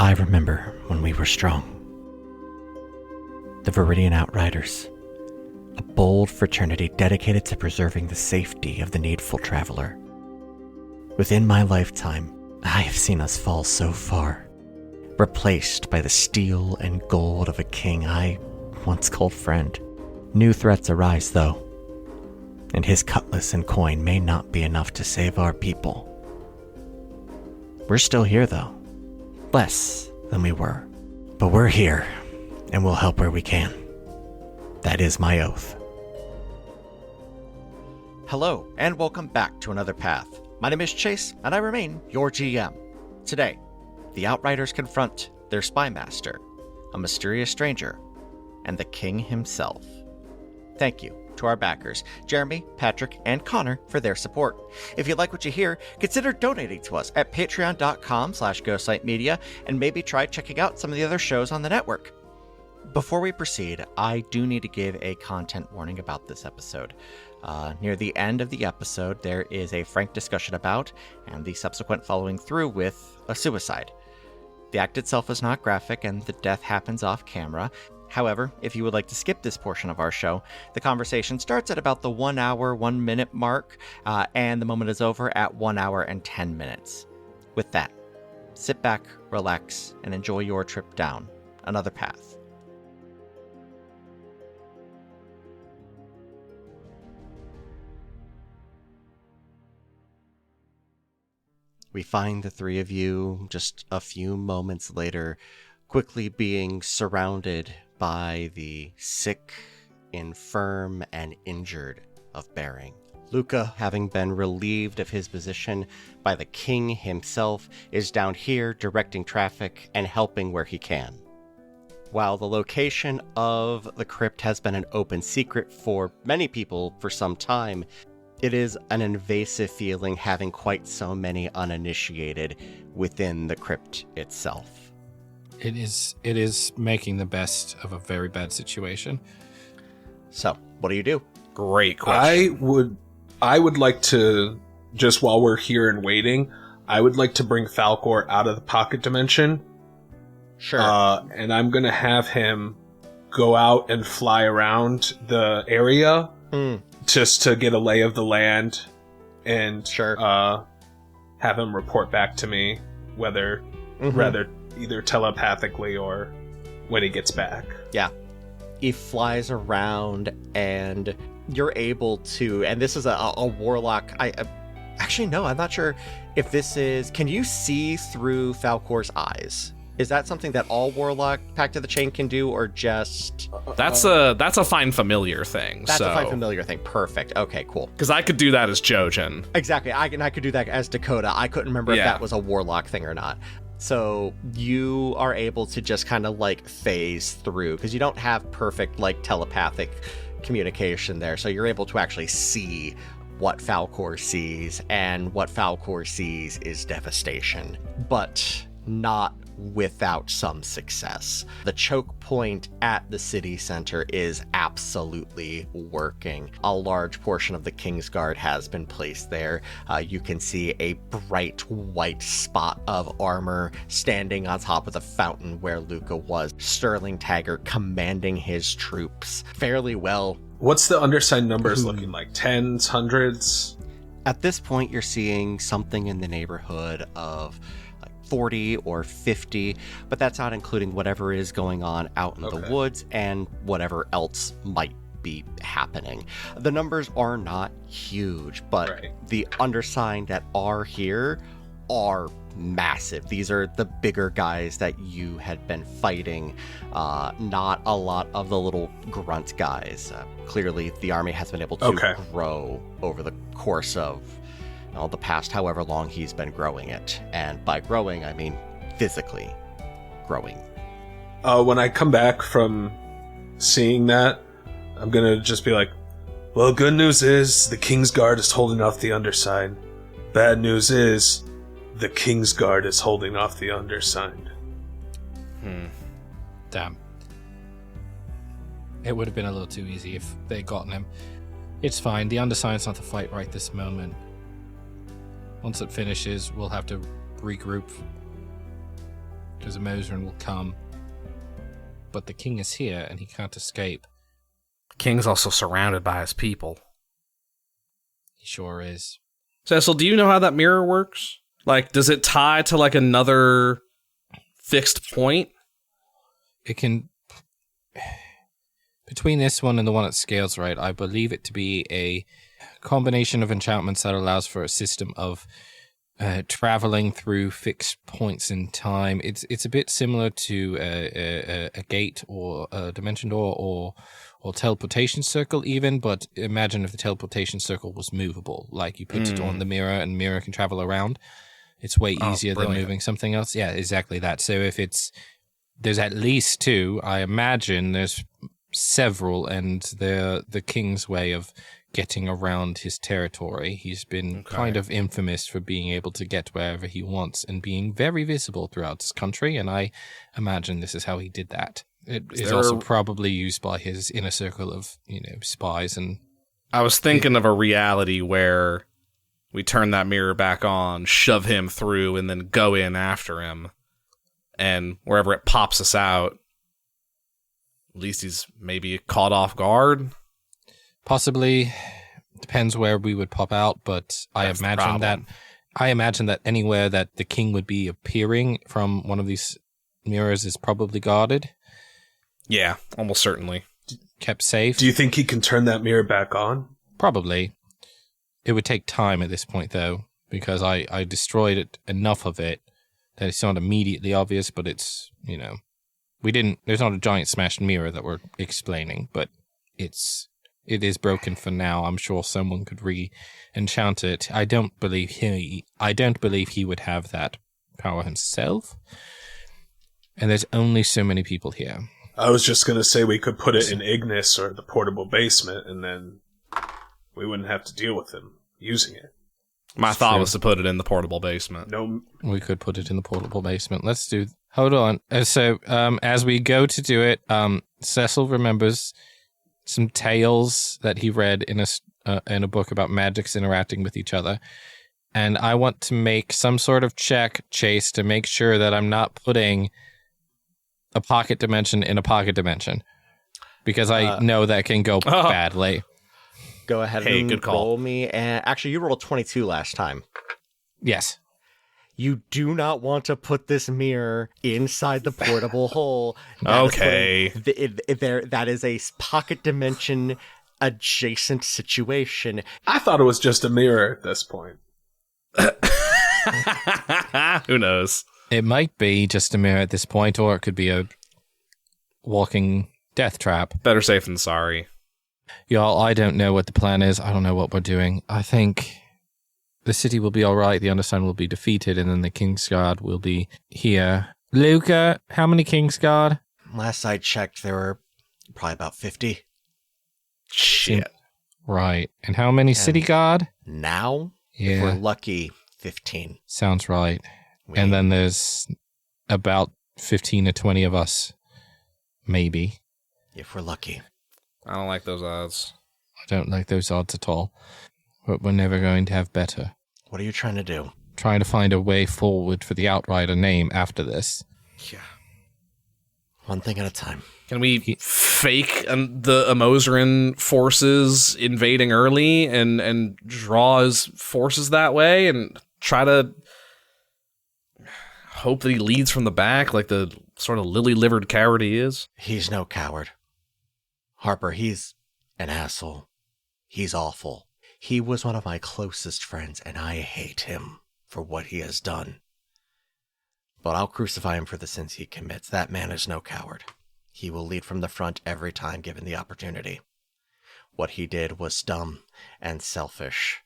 I remember when we were strong. The Viridian Outriders, a bold fraternity dedicated to preserving the safety of the needful traveler. Within my lifetime, I have seen us fall so far, replaced by the steel and gold of a king I once called friend. New threats arise, though, and his cutlass and coin may not be enough to save our people. We're still here, though. Less than we were. But we're here, and we'll help where we can. That is my oath. Hello, and welcome back to Another Path. My name is Chase, and I remain your GM. Today, the Outriders confront their spymaster, a mysterious stranger, and the king himself. Thank you to our backers, Jeremy, Patrick, and Connor, for their support. If you like what you hear, consider donating to us at patreon.com/ghostlightmedia, and maybe try checking out some of the other shows on the network. Before we proceed, I do need to give a content warning about this episode. Near the end of the episode, there is a frank discussion about, and the subsequent following through with, a suicide. The act itself is not graphic, and the death happens off camera. However, if you would like to skip this portion of our show, the conversation starts at about the 1 hour, 1 minute mark, and the moment is over at 1 hour and 10 minutes. With that, sit back, relax, and enjoy your trip down another path. We find the three of you just a few moments later, quickly being surrounded by the sick, infirm, and injured of Bering. Luca, having been relieved of his position by the king himself, is down here directing traffic and helping where he can. While the location of the crypt has been an open secret for many people for some time, it is an invasive feeling having quite so many uninitiated within the crypt itself. It is making the best of a very bad situation. So, what do you do? Great question. I would like to, just while we're here and waiting, I would like to bring Falcor out of the pocket dimension. Sure. And I'm going to have him go out and fly around the area just to get a lay of the land and have him report back to me, whether either telepathically or when he gets back. Yeah. He flies around and you're able to, and this is a warlock. Actually, no, I'm not sure if this is, can you see through Falcor's eyes? Is that something that all Warlock Pact of the Chain can do, or just... That's a Find Familiar thing. That's a Find Familiar thing. Perfect. Okay, cool. Because I could do that as Jojen. Exactly. I could do that as Dakota. I couldn't remember if that was a Warlock thing or not. So you are able to just kind of like phase through, because you don't have perfect like telepathic communication there. So you're able to actually see what Falcor sees, and what Falcor sees is devastation, but not without some success. The choke point at the city center is absolutely working. A large portion of the Kingsguard has been placed there. You can see a bright white spot of armor standing on top of the fountain where Luca was. Sterling Taggart commanding his troops fairly well. What's the undersigned numbers looking like? Tens, hundreds? At this point, you're seeing something in the neighborhood of 40 or 50, but that's not including whatever is going on out in the woods and whatever else might be happening. The numbers are not huge, but the undersigned that are here are massive. These are the bigger guys that you had been fighting, not a lot of the little grunt guys. Clearly, the army has been able to grow over the course of the past however long he's been growing it. And by growing, I mean physically growing. When I come back from seeing that, I'm gonna just be like, well, good news is the Kingsguard is holding off the undersigned. Bad news is the Kingsguard is holding off the undersigned. Damn. It would have been a little too easy if they'd gotten him. It's fine. The undersigned's not to fight right this moment. Once it finishes, we'll have to regroup. because a Moseran will come. But the king is here, and he can't escape. King's also surrounded by his people. He sure is. Cecil, do you know how that mirror works? Like, does it tie to, like, another fixed point? It can... Between this one and the one at Scales, right, I believe it to be a combination of enchantments that allows for a system of traveling through fixed points in time. It's a bit similar to a gate or a dimension door or teleportation circle even, but imagine if the teleportation circle was movable. Like, you put it on the mirror and the mirror can travel around. It's way easier than moving something else. Yeah, exactly that. So if there's at least two, I imagine there's several, and they're the king's way of getting around his territory. He's been kind of infamous for being able to get wherever he wants and being very visible throughout his country, and I imagine this is how he did that. It is also probably used by his inner circle of, spies. And I was thinking of a reality where we turn that mirror back on, shove him through, and then go in after him. And wherever it pops us out, at least he's maybe caught off guard. Possibly. Depends where we would pop out, but I imagine that anywhere that the king would be appearing from one of these mirrors is probably guarded. Yeah, almost certainly. Kept safe. Do you think he can turn that mirror back on? Probably. It would take time at this point, though, because I destroyed enough of it that it's not immediately obvious, but it's, there's not a giant smashed mirror that we're explaining, but it is broken for now. I'm sure someone could re-enchant it. I don't believe he would have that power himself. And there's only so many people here. I was just going to say we could put it in Ignis or the portable basement, and then we wouldn't have to deal with him using it. My thought was to put it in the portable basement. No, we could put it in the portable basement. Let's do... Hold on. So, as we go to do it, Cecil remembers some tales that he read in a book about magics interacting with each other. And I want to make some sort of check, Chase, to make sure that I'm not putting a pocket dimension in a pocket dimension. Because I know that can go badly. Go ahead and roll me. And actually, you rolled 22 last time. Yes. You do not want to put this mirror inside the portable hole. Okay. That is a pocket dimension adjacent situation. I thought it was just a mirror at this point. Who knows? It might be just a mirror at this point, or it could be a walking death trap. Better safe than sorry. Y'all, I don't know what the plan is. I don't know what we're doing. I think the city will be all right. The Undersigned will be defeated, and then the Kingsguard will be here. Luca, how many Kingsguard? Last I checked, there were probably about 50. Shit. Right. And how many City Guard? Now, yeah, if we're lucky, 15. Sounds right. And then there's about 15 or 20 of us. Maybe. If we're lucky. I don't like those odds. I don't like those odds at all. But we're never going to have better. What are you trying to do? Trying to find a way forward for the Outrider name after this. Yeah. One thing at a time. Can we fake the Amosaran forces invading early and draw his forces that way and try to hope that he leads from the back like the sort of lily-livered coward he is? He's no coward. Harper, he's an asshole. He's awful. He was one of my closest friends, and I hate him for what he has done. But I'll crucify him for the sins he commits. That man is no coward. He will lead from the front every time given the opportunity. What he did was dumb and selfish.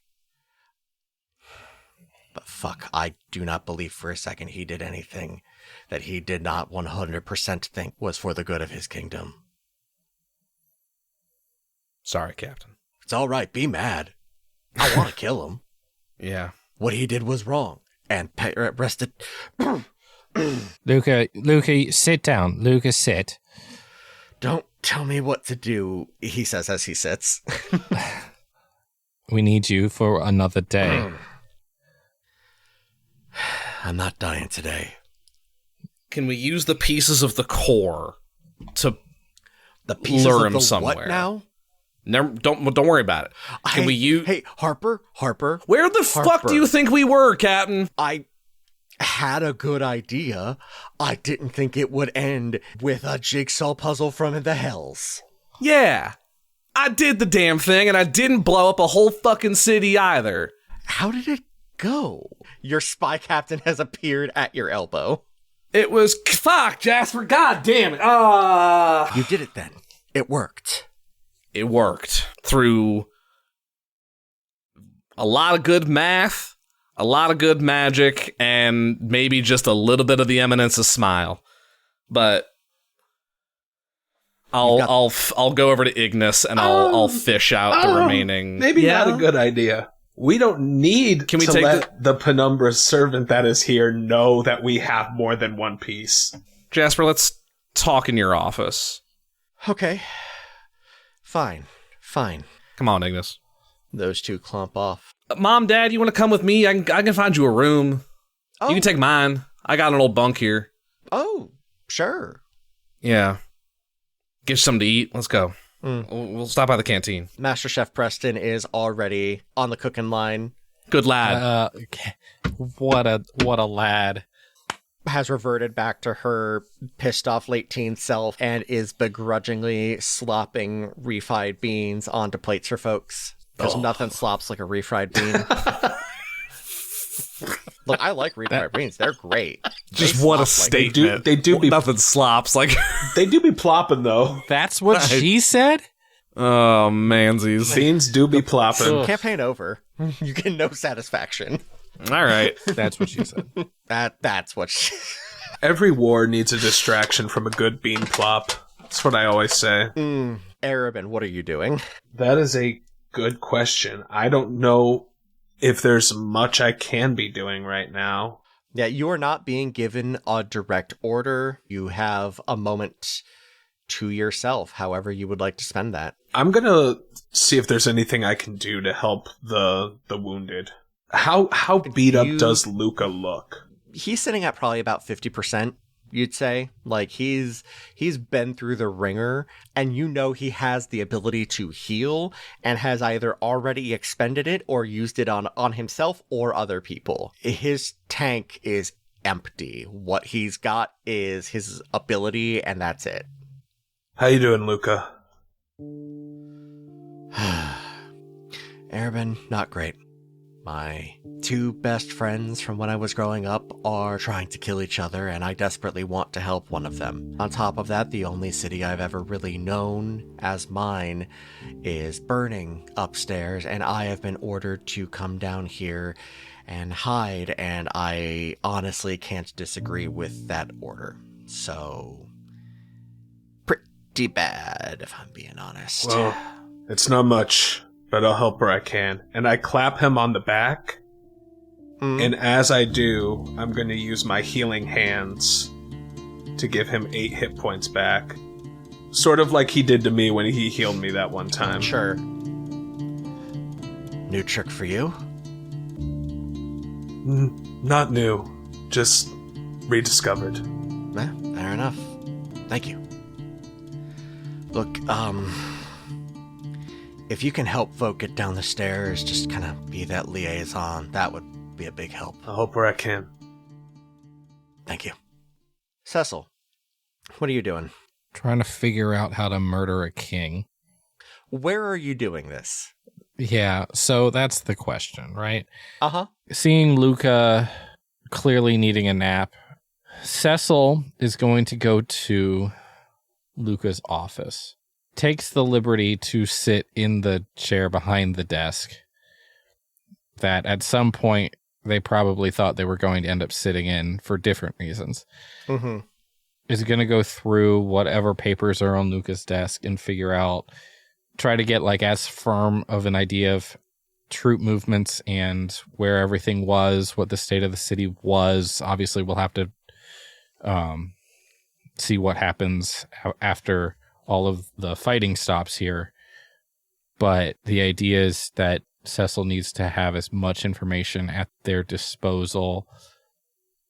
But fuck, I do not believe for a second he did anything that he did not 100% think was for the good of his kingdom. Sorry, Captain. It's all right, be mad. I want to kill him. Yeah. What he did was wrong. And rest it. Luca, sit down. Luca, sit. Don't tell me what to do, he says as he sits. We need you for another day. I'm not dying today. Can we use the pieces of the core to the pieces lure of him the somewhere? What now? Never, don't worry about it. Can we use? Hey, Harper. Where the fuck do you think we were, Captain? I had a good idea. I didn't think it would end with a jigsaw puzzle from the hells. Yeah, I did the damn thing, and I didn't blow up a whole fucking city either. How did it go? Your spy captain has appeared at your elbow. It was fuck, Jasper. God damn it! You did it then. It worked. It worked through a lot of good math, a lot of good magic, and maybe just a little bit of the Eminence's smile. But I'll go over to Ignis and I'll fish out the remaining. Maybe not a good idea. We don't need to let the Penumbra servant that is here know that we have more than one piece. Jasper, let's talk in your office. Okay. Fine. Come on, Ignis. Those two clump off. Mom, Dad, you want to come with me? I can find you a room. Oh. You can take mine. I got an old bunk here. Oh, sure. Yeah. Get you something to eat. Let's go. We'll stop by the canteen. Master Chef Preston is already on the cooking line. Good lad. What a lad. Has reverted back to her pissed off late teen self and is begrudgingly slopping refried beans onto plates for folks. Because nothing slops like a refried bean. Look, I like refried beans. They're great. Just what a statement. They do be nothing slops like. They do be plopping though. That's what she said? Oh, mansies. Beans do be plopping. Campaign over. You get no satisfaction. All right. That's what she said. That's what she... Every war needs a distraction from a good bean plop. That's what I always say. Arabin, what are you doing? That is a good question. I don't know if there's much I can be doing right now. Yeah, you are not being given a direct order. You have a moment to yourself, however you would like to spend that. I'm going to see if there's anything I can do to help the wounded. How beat up does Luca look? He's sitting at probably about 50%, you'd say. Like, he's been through the ringer, and you know he has the ability to heal, and has either already expended it or used it on himself or other people. His tank is empty. What he's got is his ability, and that's it. How you doing, Luca? Arabin, not great. My two best friends from when I was growing up are trying to kill each other, and I desperately want to help one of them. On top of that, the only city I've ever really known as mine is burning upstairs, and I have been ordered to come down here and hide, and I honestly can't disagree with that order. So, pretty bad, if I'm being honest. Well, it's not much, but I'll help where I can. And I clap him on the back. And as I do, I'm going to use my healing hands to give him 8 hit points back. Sort of like he did to me when he healed me that one time. Sure. New trick for you? Not new. Just rediscovered. Fair enough. Thank you. Look, if you can help folk get down the stairs, just kind of be that liaison, that would be a big help. I'll help where I can. Thank you. Cecil, what are you doing? Trying to figure out how to murder a king. Where are you doing this? Yeah, so that's the question, right? Uh-huh. Seeing Luca clearly needing a nap, Cecil is going to go to Luca's office. Takes the liberty to sit in the chair behind the desk that at some point they probably thought they were going to end up sitting in for different reasons. Mm-hmm. Is going to go through whatever papers are on Luca's desk and figure out, try to get like as firm of an idea of troop movements and where everything was, what the state of the city was. Obviously, we'll have to see what happens after all of the fighting stops here. But the idea is that Cecil needs to have as much information at their disposal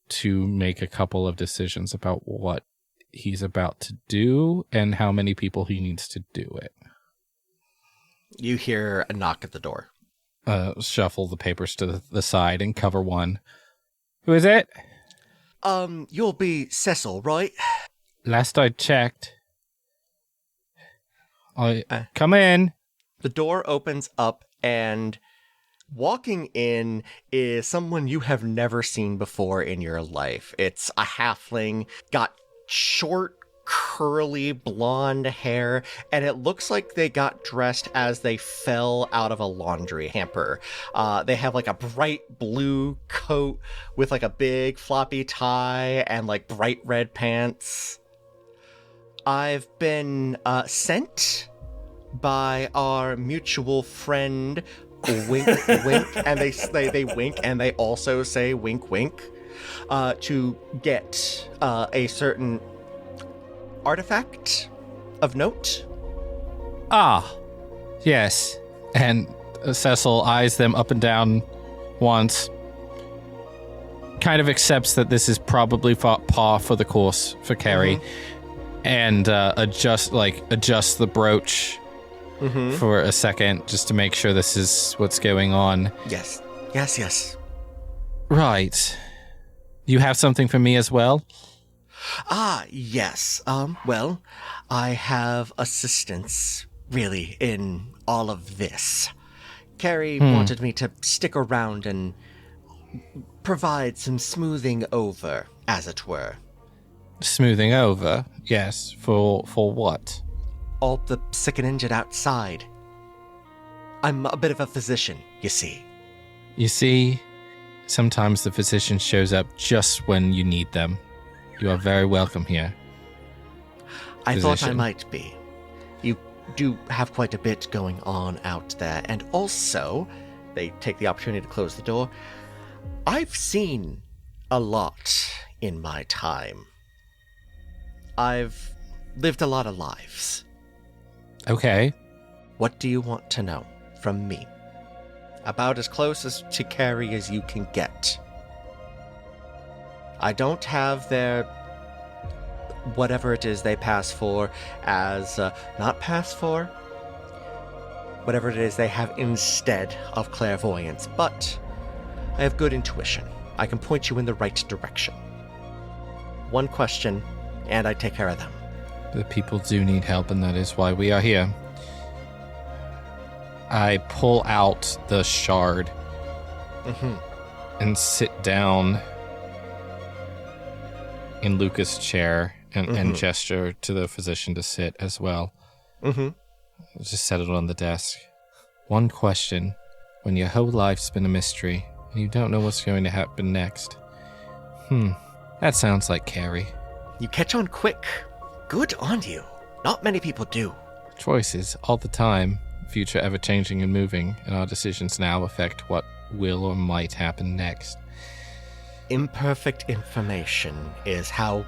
to make a couple of decisions about what he's about to do and how many people he needs to do it. You hear a knock at the door. Shuffle the papers to the side and cover one. Who is it? You'll be Cecil, right? Last I checked. Come in. The door opens up, and walking in is someone you have never seen before in your life. It's a halfling, got short, curly, blonde hair, and it looks like they got dressed as they fell out of a laundry hamper. They have like a bright blue coat with like a big floppy tie and like bright red pants. I've been sent by our mutual friend, wink, wink, and they wink, and they also say wink, wink, to get a certain artifact of note. Ah, yes. And Cecil eyes them up and down once, kind of accepts that this is probably par for the course for Carrie, and adjust the brooch for a second just to make sure this is what's going on. Yes. Right. You have something for me as well? Ah, yes. Well, I have assistance, really, in all of this. Carrie wanted me to stick around and provide some smoothing over, as it were. Smoothing over? Yes. For what? All the sick and injured outside. I'm a bit of a physician, you see. You see, sometimes the physician shows up just when you need them. You are very welcome here. I thought I might be. You do have quite a bit going on out there, and also, they take the opportunity to close the door, I've seen a lot in my time. I've lived a lot of lives. Okay. What do you want to know from me? About as close as to Carrie as you can get. I don't have their whatever it is they pass for as not pass for, whatever it is they have instead of clairvoyance, but I have good intuition. I can point you in the right direction. One question, and I take care of them. The people do need help, and that is why we are here. I pull out the shard and sit down in Lucas' chair and gesture to the physician to sit as well. Just set it on the desk. One question. When your whole life's been a mystery and you don't know what's going to happen next. That sounds like Carrie. You catch on quick. Good on you. Not many people do. Choices all the time. Future ever changing and moving, and our decisions now affect what will or might happen next. Imperfect information is how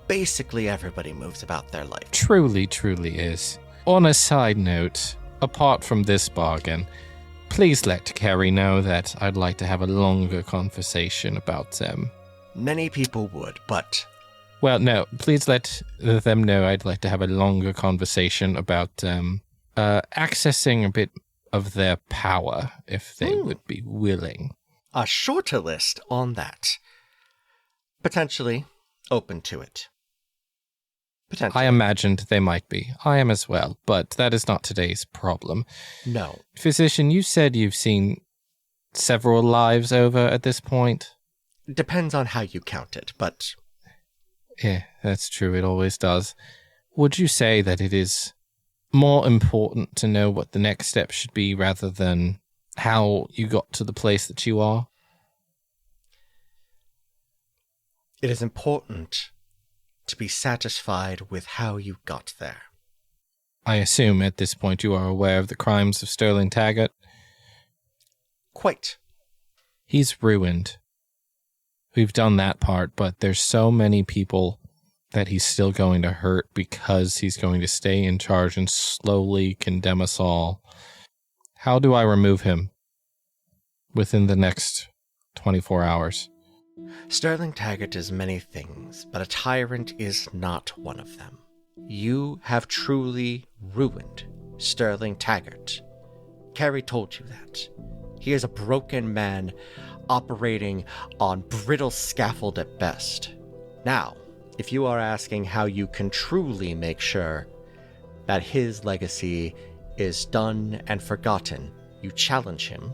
basically everybody moves about their life. Truly, truly is. On a side note, apart from this bargain, please let Carrie know that I'd like to have a longer conversation about them. Many people would, but... Well, no, please let them know I'd like to have a longer conversation about accessing a bit of their power, if they would be willing. A shorter list on that. Potentially open to it. Potentially. I imagined they might be. I am as well, but that is not today's problem. No. Physician, you said you've seen several lives over at this point? Depends on how you count it, but... Yeah, that's true. It always does. Would you say that it is more important to know what the next step should be rather than how you got to the place that you are? It is important to be satisfied with how you got there. I assume at this point you are aware of the crimes of Sterling Taggart? Quite. He's ruined. We've done that part, but there's so many people that he's still going to hurt because he's going to stay in charge and slowly condemn us all. How do I remove him within the next 24 hours? Sterling Taggart is many things, but a tyrant is not one of them. You have truly ruined Sterling Taggart. Carrie told you that. He is a broken man operating on brittle scaffold at best. Now, if you are asking how you can truly make sure that his legacy is done and forgotten, you challenge him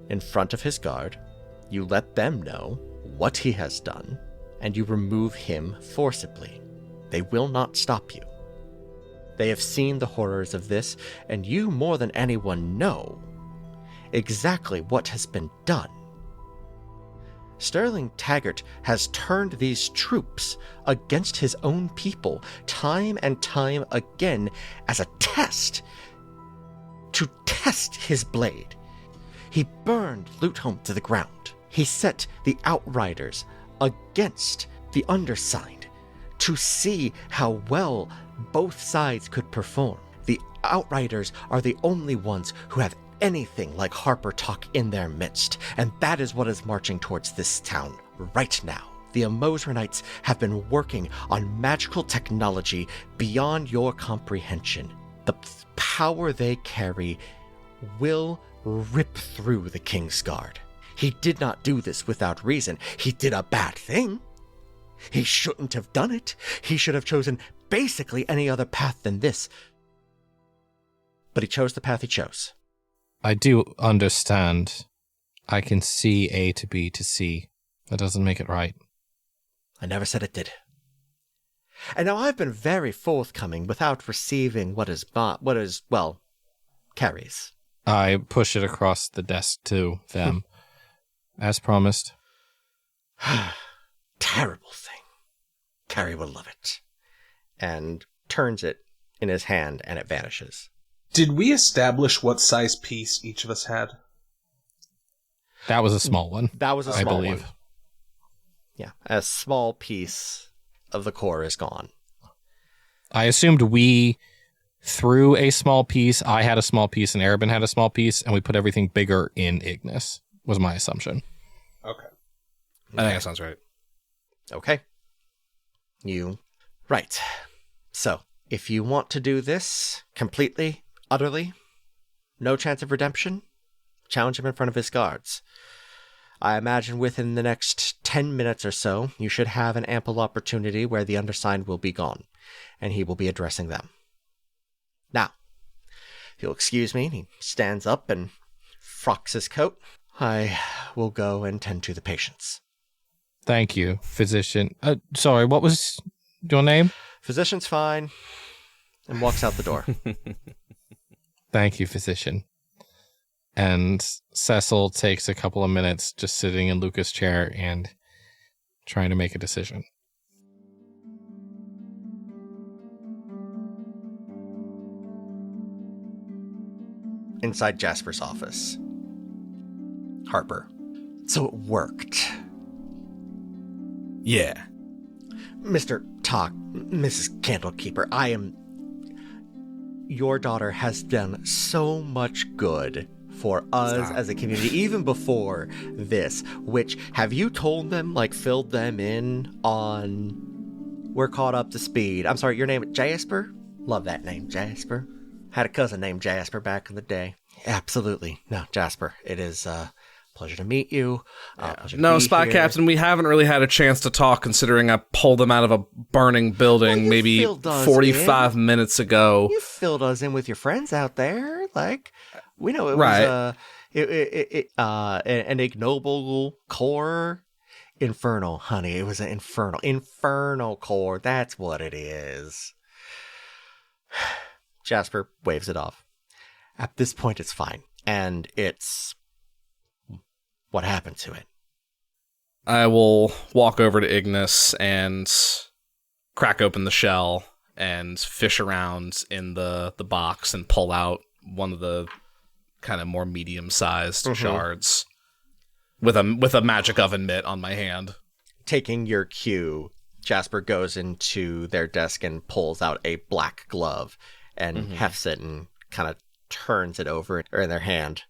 in front of his guard, you let them know what he has done, and you remove him forcibly. They will not stop you. They have seen the horrors of this, and you more than anyone know exactly what has been done. Sterling Taggart has turned these troops against his own people time and time again as a test, to test his blade. He burned Lutholm to the ground. He set the outriders against the undersigned to see how well both sides could perform. The outriders are the only ones who have anything like Harper talk in their midst, and that is what is marching towards this town right now. The Amosranites have been working on magical technology beyond your comprehension. The power they carry will rip through the King's Guard. He did not do this without reason. He did a bad thing. He shouldn't have done it. He should have chosen basically any other path than this. But he chose the path he chose. I do understand. I can see A to B to C. That doesn't make it right. I never said it did. And now I've been very forthcoming without receiving what is, Carrie's. I push it across the desk to them, as promised. Terrible thing. Carrie will love it. And turns it in his hand, and it vanishes. Did we establish what size piece each of us had? That was a small one. That was a small one. I believe. Yeah, a small piece of the core is gone. I assumed we threw a small piece, I had a small piece, and Arabin had a small piece, and we put everything bigger in Ignis, was my assumption. Okay. I think that sounds right. Okay. Right. So, if you want to do this completely, utterly, no chance of redemption, challenge him in front of his guards. I imagine within the next 10 minutes or so, you should have an ample opportunity where the undersigned will be gone, and he will be addressing them. Now, if you'll excuse me, he stands up and frocks his coat. I will go and tend to the patients. Thank you, physician. Sorry, what was your name? Physician's fine, and walks out the door. Thank you, physician. And Cecil takes a couple of minutes just sitting in Luca's chair and trying to make a decision. Inside Jasper's office. Harper. So it worked. Yeah. Mr. Talk, Mrs. Candlekeeper, your daughter has done so much good for us as a community, even before this, which, have you told them, filled them in on, we're caught up to speed. I'm sorry, your name, Jasper? Love that name, Jasper. Had a cousin named Jasper back in the day. Absolutely. No, Jasper, it is pleasure to meet you. No, Spy Captain, we haven't really had a chance to talk, considering I pulled them out of a burning building maybe 45 minutes ago. You filled us in with your friends out there. We know it was an ignoble core. Infernal, honey. It was an infernal core. That's what it is. Jasper waves it off. At this point, it's fine. And it's what happened to it. I will walk over to Ignis and crack open the shell and fish around in the box and pull out one of the kind of more medium-sized shards with a magic oven mitt on my hand. Taking your cue, Jasper goes into their desk and pulls out a black glove and hefts it and kind of turns it over in their hand.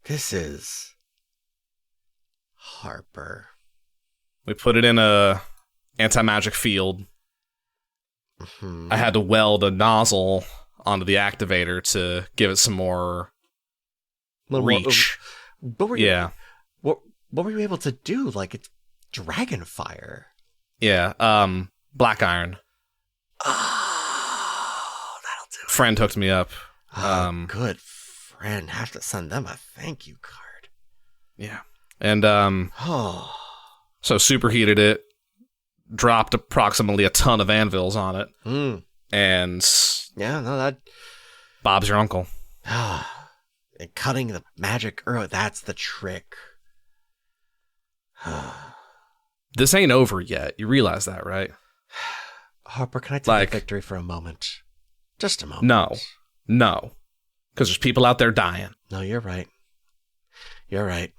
This is Harper. We put it in a anti-magic field. I had to weld a nozzle onto the activator to give it some more reach. What were you able to do? Like, it's dragon fire. Yeah, black iron. Oh, that'll do it. Friend hooked me up. Good friend. Have to send them a thank you card. Yeah. And so superheated it, dropped approximately a ton of anvils on it. And yeah, no, that Bob's your uncle. And cutting the magic early, that's the trick. This ain't over yet. You realize that, right? Harper, can I take victory for a moment? Just a moment. No. Because there's people out there dying. No, you're right. You're right.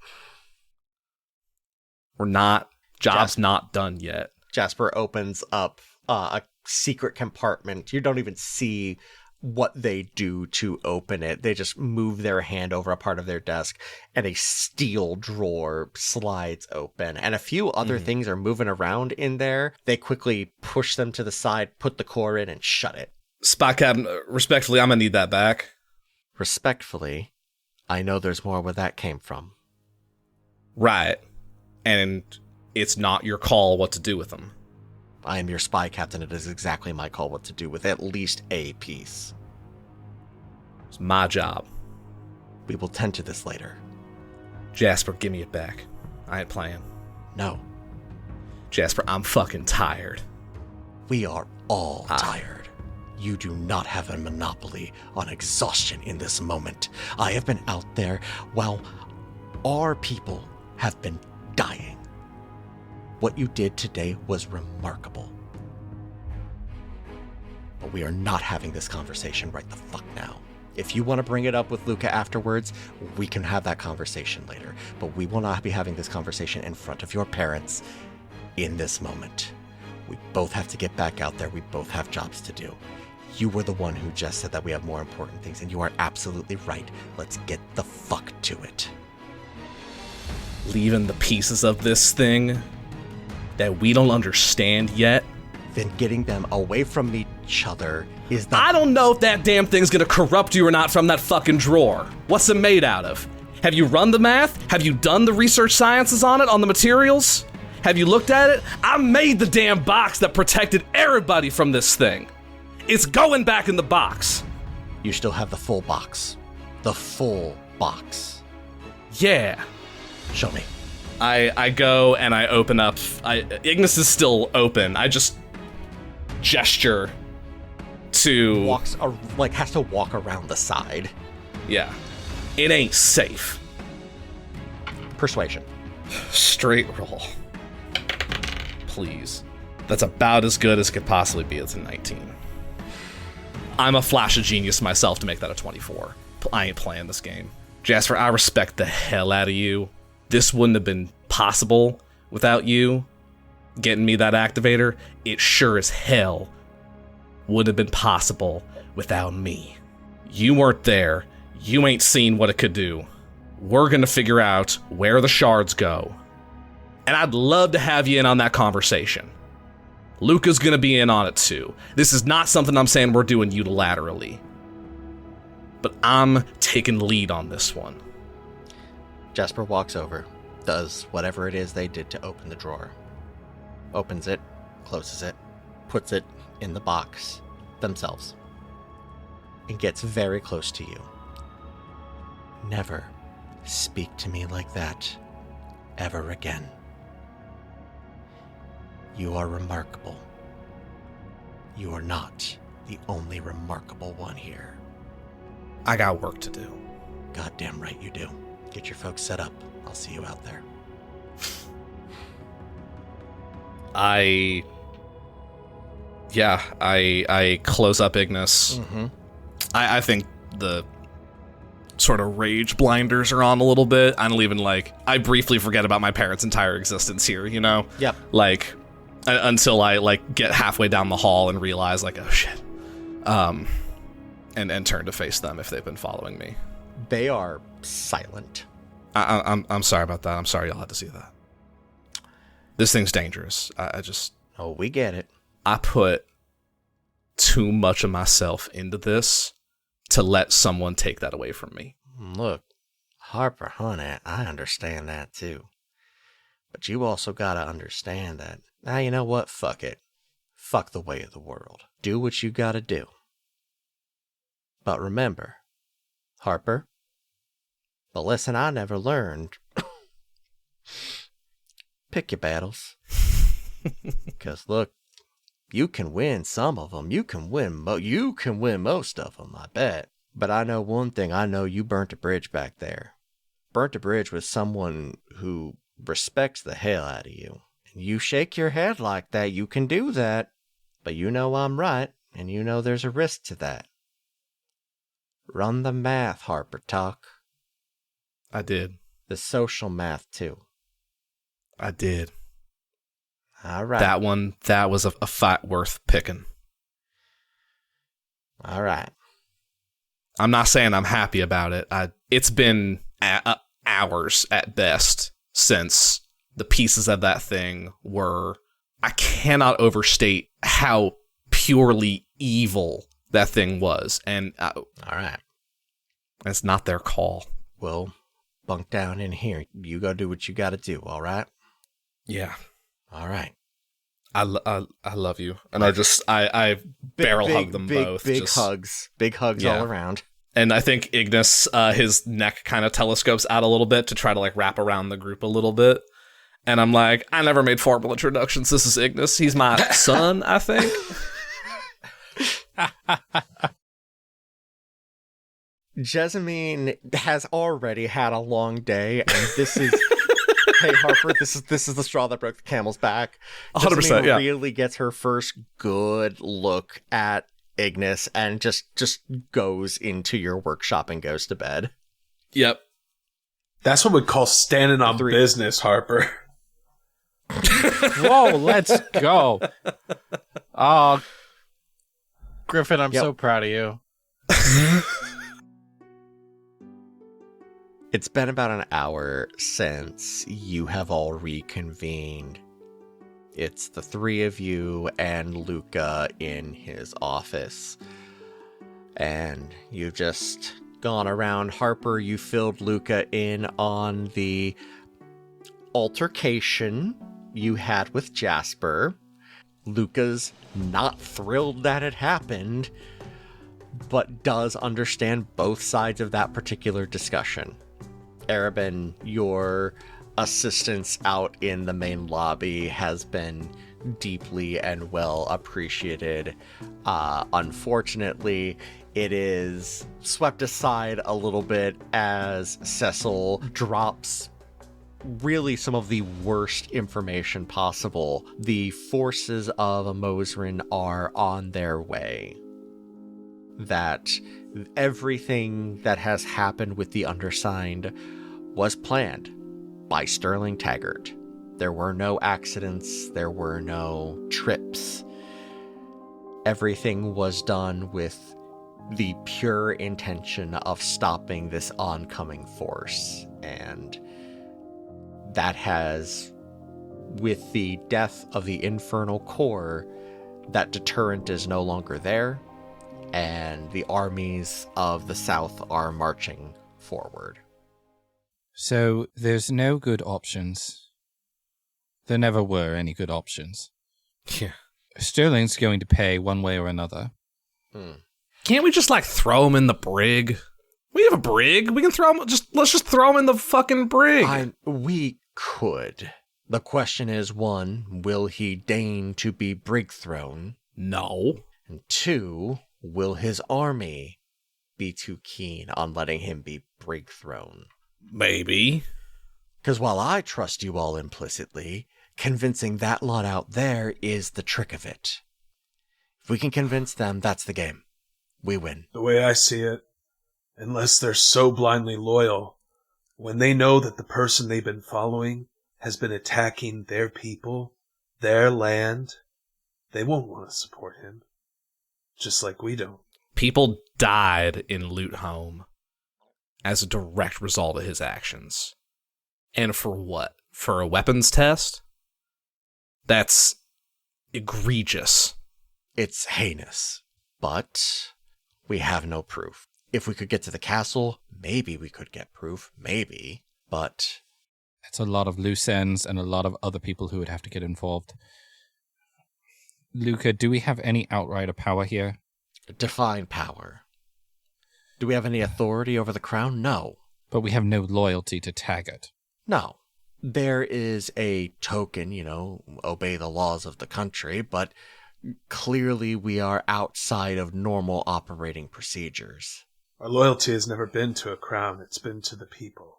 We're not. Job's not done yet. Jasper opens up a secret compartment. You don't even see what they do to open it. They just move their hand over a part of their desk, and a steel drawer slides open, and a few other things are moving around in there. They quickly push them to the side, put the core in, and shut it. Spy Captain, respectfully, I'm gonna need that back. Respectfully, I know there's more where that came from. Right. And it's not your call what to do with them. I am your spy captain. It is exactly my call what to do with at least a piece. It's my job. We will tend to this later. Jasper, give me it back. I ain't playing. No. Jasper, I'm fucking tired. We are all tired. You do not have a monopoly on exhaustion in this moment. I have been out there while our people have been dying. What you did today was remarkable. But we are not having this conversation right the fuck now. If you want to bring it up with Luca afterwards, we can have that conversation later. But we will not be having this conversation in front of your parents in this moment. We both have to get back out there. We both have jobs to do. You were the one who just said that we have more important things, and you are absolutely right. Let's get the fuck to it. Leaving the pieces of this thing that we don't understand yet. Then getting them away from each other is the... I don't know if that damn thing's gonna corrupt you or not from that fucking drawer. What's it made out of? Have you run the math? Have you done the research sciences on it, on the materials? Have you looked at it? I made the damn box that protected everybody from this thing. It's going back in the box. You still have the full box. The full box. Yeah. Show me. I go and I open up. Ignis is still open. I just gesture to... has to walk around the side. Yeah. It ain't safe. Persuasion. Straight roll. Please. That's about as good as it could possibly be. It's a 19. I'm a flash of genius myself to make that a 24. I ain't playing this game. Jasper, I respect the hell out of you. This wouldn't have been possible without you getting me that activator. It sure as hell wouldn't have been possible without me. You weren't there. You ain't seen what it could do. We're gonna figure out where the shards go. And I'd love to have you in on that conversation. Luca's gonna be in on it too. This is not something I'm saying we're doing unilaterally. But I'm taking lead on this one. Jasper walks over, does whatever it is they did to open the drawer. Opens it, closes it, puts it in the box themselves, and gets very close to you. Never speak to me like that ever again. You are remarkable. You are not the only remarkable one here. I got work to do. Goddamn right you do. Get your folks set up. I'll see you out there. I close up Ignis. Mm-hmm. I think the sort of rage blinders are on a little bit. I don't even I briefly forget about my parents' entire existence here, you know? Yep. Until I get halfway down the hall and realize oh shit. And turn to face them if they've been following me. They are silent. I'm sorry about that. I'm sorry y'all had to see that. This thing's dangerous. I just... Oh, we get it. I put too much of myself into this to let someone take that away from me. Look, Harper, honey, I understand that too. But you also gotta understand that, you know what? Fuck it. Fuck the way of the world. Do what you gotta do. But remember, Harper, the lesson I never learned, pick your battles. Because look, you can win some of them. You can win most of them, I bet. But I know one thing. I know you burnt a bridge back there. Burnt a bridge with someone who respects the hell out of you. And you shake your head like that, you can do that. But you know I'm right, and you know there's a risk to that. Run the math, Harper Talk. I did. The social math, too. I did. All right. That was a fight worth picking. All right. I'm not saying I'm happy about it. It's been hours at best since the pieces of that thing were... I cannot overstate how purely evil that thing was. And all right. It's not their call. Well, bunk down in here. You go do what you got to do, all right? Yeah. All right. I love you. And I barrel hug them both. Big hugs. Big hugs all around. And I think Ignis, his neck kind of telescopes out a little bit to try to like wrap around the group a little bit. And I'm like, I never made formal introductions. This is Ignis. He's my son, I think. Jessamine has already had a long day, and this is... Hey, Harper, this is the straw that broke the camel's back. 100%, yeah. Really gets her first good look at Ignis and just goes into your workshop and goes to bed. Yep. That's what we call standing on business, Harper. Whoa, let's go. Oh, Griffin, I'm so proud of you. It's been about an hour since you have all reconvened. It's the three of you and Luca in his office. And you've just gone around. Harper, you filled Luca in on the altercation you had with Jasper. Luca's not thrilled that it happened, but does understand both sides of that particular discussion. Arabin, your assistance out in the main lobby has been deeply and well appreciated. Unfortunately, it is swept aside a little bit as Cecil drops really some of the worst information possible. The forces of Amosrin are on their way. That everything that has happened with the undersigned was planned by Sterling Taggart. There were no accidents, there were no trips. Everything was done with the pure intention of stopping this oncoming force. And that has, with the death of the Infernal Core, that deterrent is no longer there. And the armies of the South are marching forward. So there's no good options. There never were any good options. Yeah. Sterling's going to pay one way or another. Can't we just like throw him in the brig? We have a brig. We can throw him. Let's just throw him in the fucking brig. We could. The question is, one, will he deign to be brig thrown? No. And two, will his army be too keen on letting him be brig thrown? Maybe. Because while I trust you all implicitly, convincing that lot out there is the trick of it. If we can convince them, that's the game. We win. The way I see it, unless they're so blindly loyal, when they know that the person they've been following has been attacking their people, their land, they won't want to support him. Just like we don't. People died in Loot Home as a direct result of his actions. And for what? For a weapons test? That's egregious. It's heinous, but we have no proof. If we could get to the castle, maybe we could get proof, maybe, but... It's a lot of loose ends and a lot of other people who would have to get involved. Luca, do we have any outrider power here? Define power. Do we have any authority over the crown? No. But we have no loyalty to Taggart. No. There is a token, obey the laws of the country, but clearly we are outside of normal operating procedures. Our loyalty has never been to a crown, it's been to the people.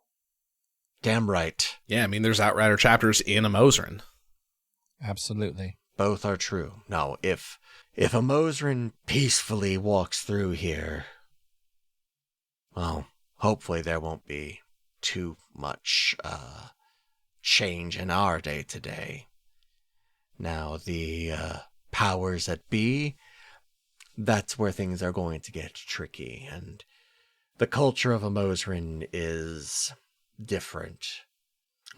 Damn right. Yeah, I mean, there's outrider chapters in Amosrin. Absolutely. Both are true. No, if Amosrin peacefully walks through here, well, hopefully there won't be too much change in our day-to-day. Now, the powers that be, that's where things are going to get tricky, and the culture of Amosrin is different.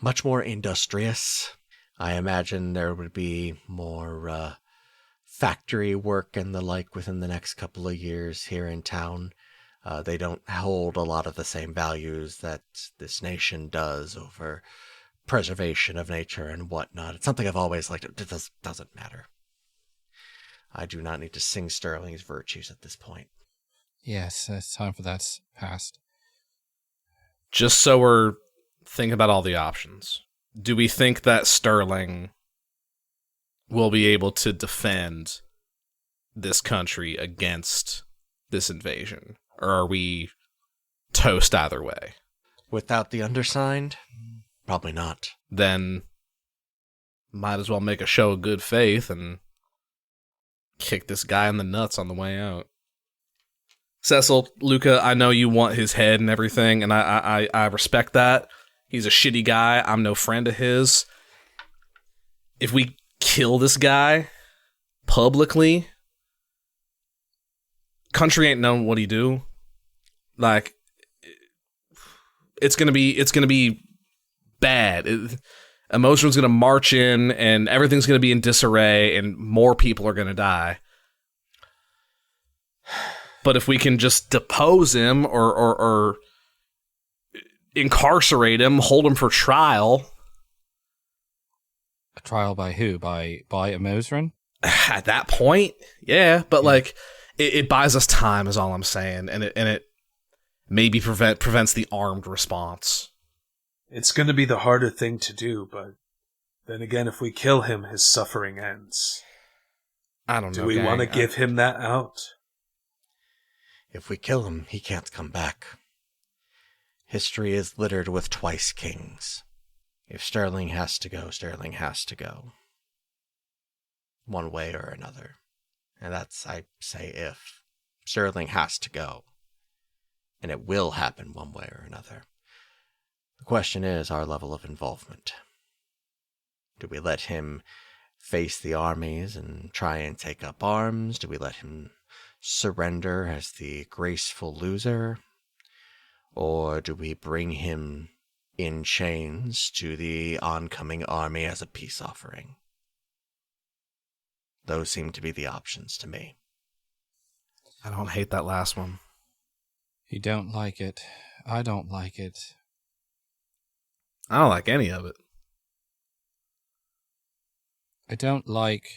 Much more industrious. I imagine there would be more factory work and the like within the next couple of years here in town. They don't hold a lot of the same values that this nation does over preservation of nature and whatnot. It's something I've always liked. It doesn't matter. I do not need to sing Sterling's virtues at this point. Yes, it's time for that past. Just so we're thinking about all the options, do we think that Sterling will be able to defend this country against this invasion? Or are we toast either way? Without the undersigned? Probably not. Then might as well make a show of good faith and kick this guy in the nuts on the way out. Cecil, Luca, I know you want his head and everything, and I respect that. He's a shitty guy. I'm no friend of his. If we kill this guy publicly, country ain't known what he do. Like, it's gonna be bad. Emotion's gonna march in, and everything's gonna be in disarray, and more people are gonna die. But if we can just depose him or incarcerate him, hold him for trial. A trial by who? By Amosrin? At that point, yeah. But like, it buys us time, is all I'm saying, and it maybe prevents the armed response. It's going to be the harder thing to do, but then again, if we kill him, his suffering ends. I don't know. Do we want to give him that out? If we kill him, he can't come back. History is littered with twice kings. If Sterling has to go, Sterling has to go. One way or another. And that's, I say, if. Sterling has to go. And it will happen one way or another. The question is our level of involvement. Do we let him face the armies and try and take up arms? Do we let him surrender as the graceful loser? Or do we bring him in chains to the oncoming army as a peace offering? Those seem to be the options to me. I don't hate that last one. You don't like it. I don't like it. I don't like any of it. I don't like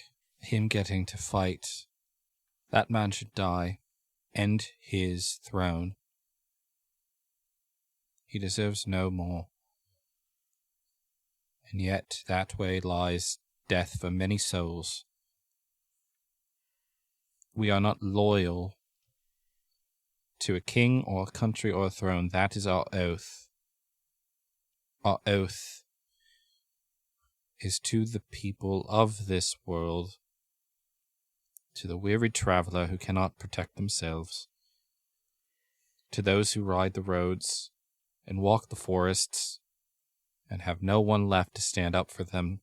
him getting to fight. That man should die. End his throne. He deserves no more. And yet that way lies death for many souls. We are not loyal to a king or a country or a throne. That is our oath. Our oath is to the people of this world, to the weary traveler who cannot protect themselves, to those who ride the roads and walk the forests and have no one left to stand up for them,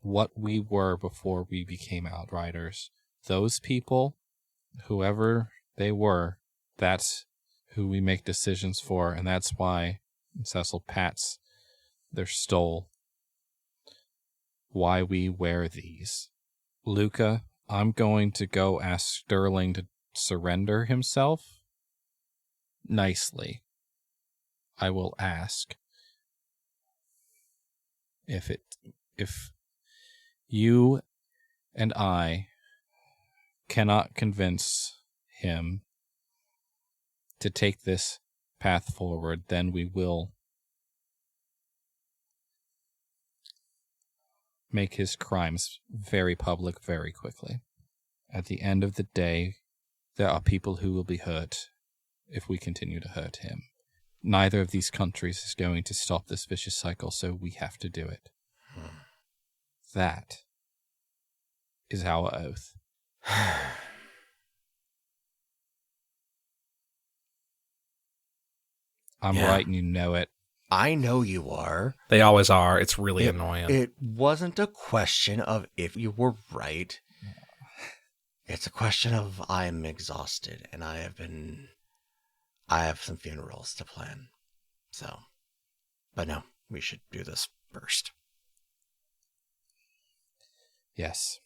what we were before we became outriders. Those people, whoever they were, that's who we make decisions for, and that's why Cecil pats their stole. why we wear these. Luca, I'm going to go ask Sterling to surrender himself. Nicely. I will ask if you and I cannot convince him to take this path forward, then we will make his crimes very public very quickly. At the end of the day, there are people who will be hurt if we continue to hurt him. Neither of these countries is going to stop this vicious cycle, so we have to do it. That is our oath. I'm right and you know it. I know you are. They always are. It's really annoying. It wasn't a question of if you were right. It's a question of I'm exhausted and I have some funerals to plan. So, but no, we should do this first. Yes.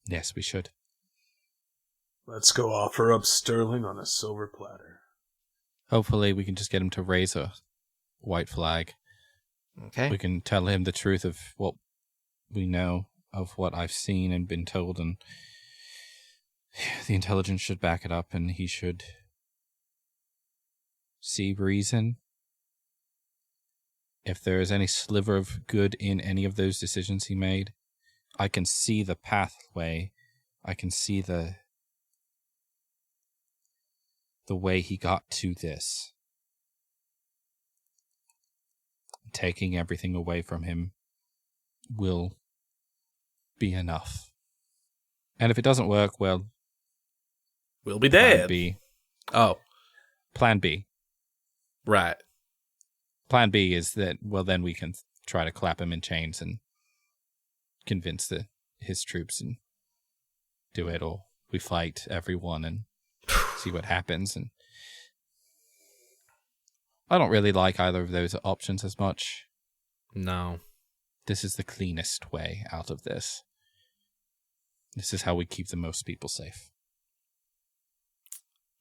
Yes, we should. Let's go offer up Sterling on a silver platter. Hopefully we can just get him to raise a white flag. Okay. We can tell him the truth of what we know, of what I've seen and been told, and the intelligence should back it up, and he should see reason. If there is any sliver of good in any of those decisions he made, I can see the pathway. I can see the way he got to this. Taking everything away from him will be enough. And if it doesn't work, well, we'll be dead. Plan B. Oh. Plan B. Right. Plan B is that, well, then we can try to clap him in chains and convince his troops and do it, or we fight everyone and see what happens. And I don't really like either of those options as much. No. This is the cleanest way out of this. This is how we keep the most people safe.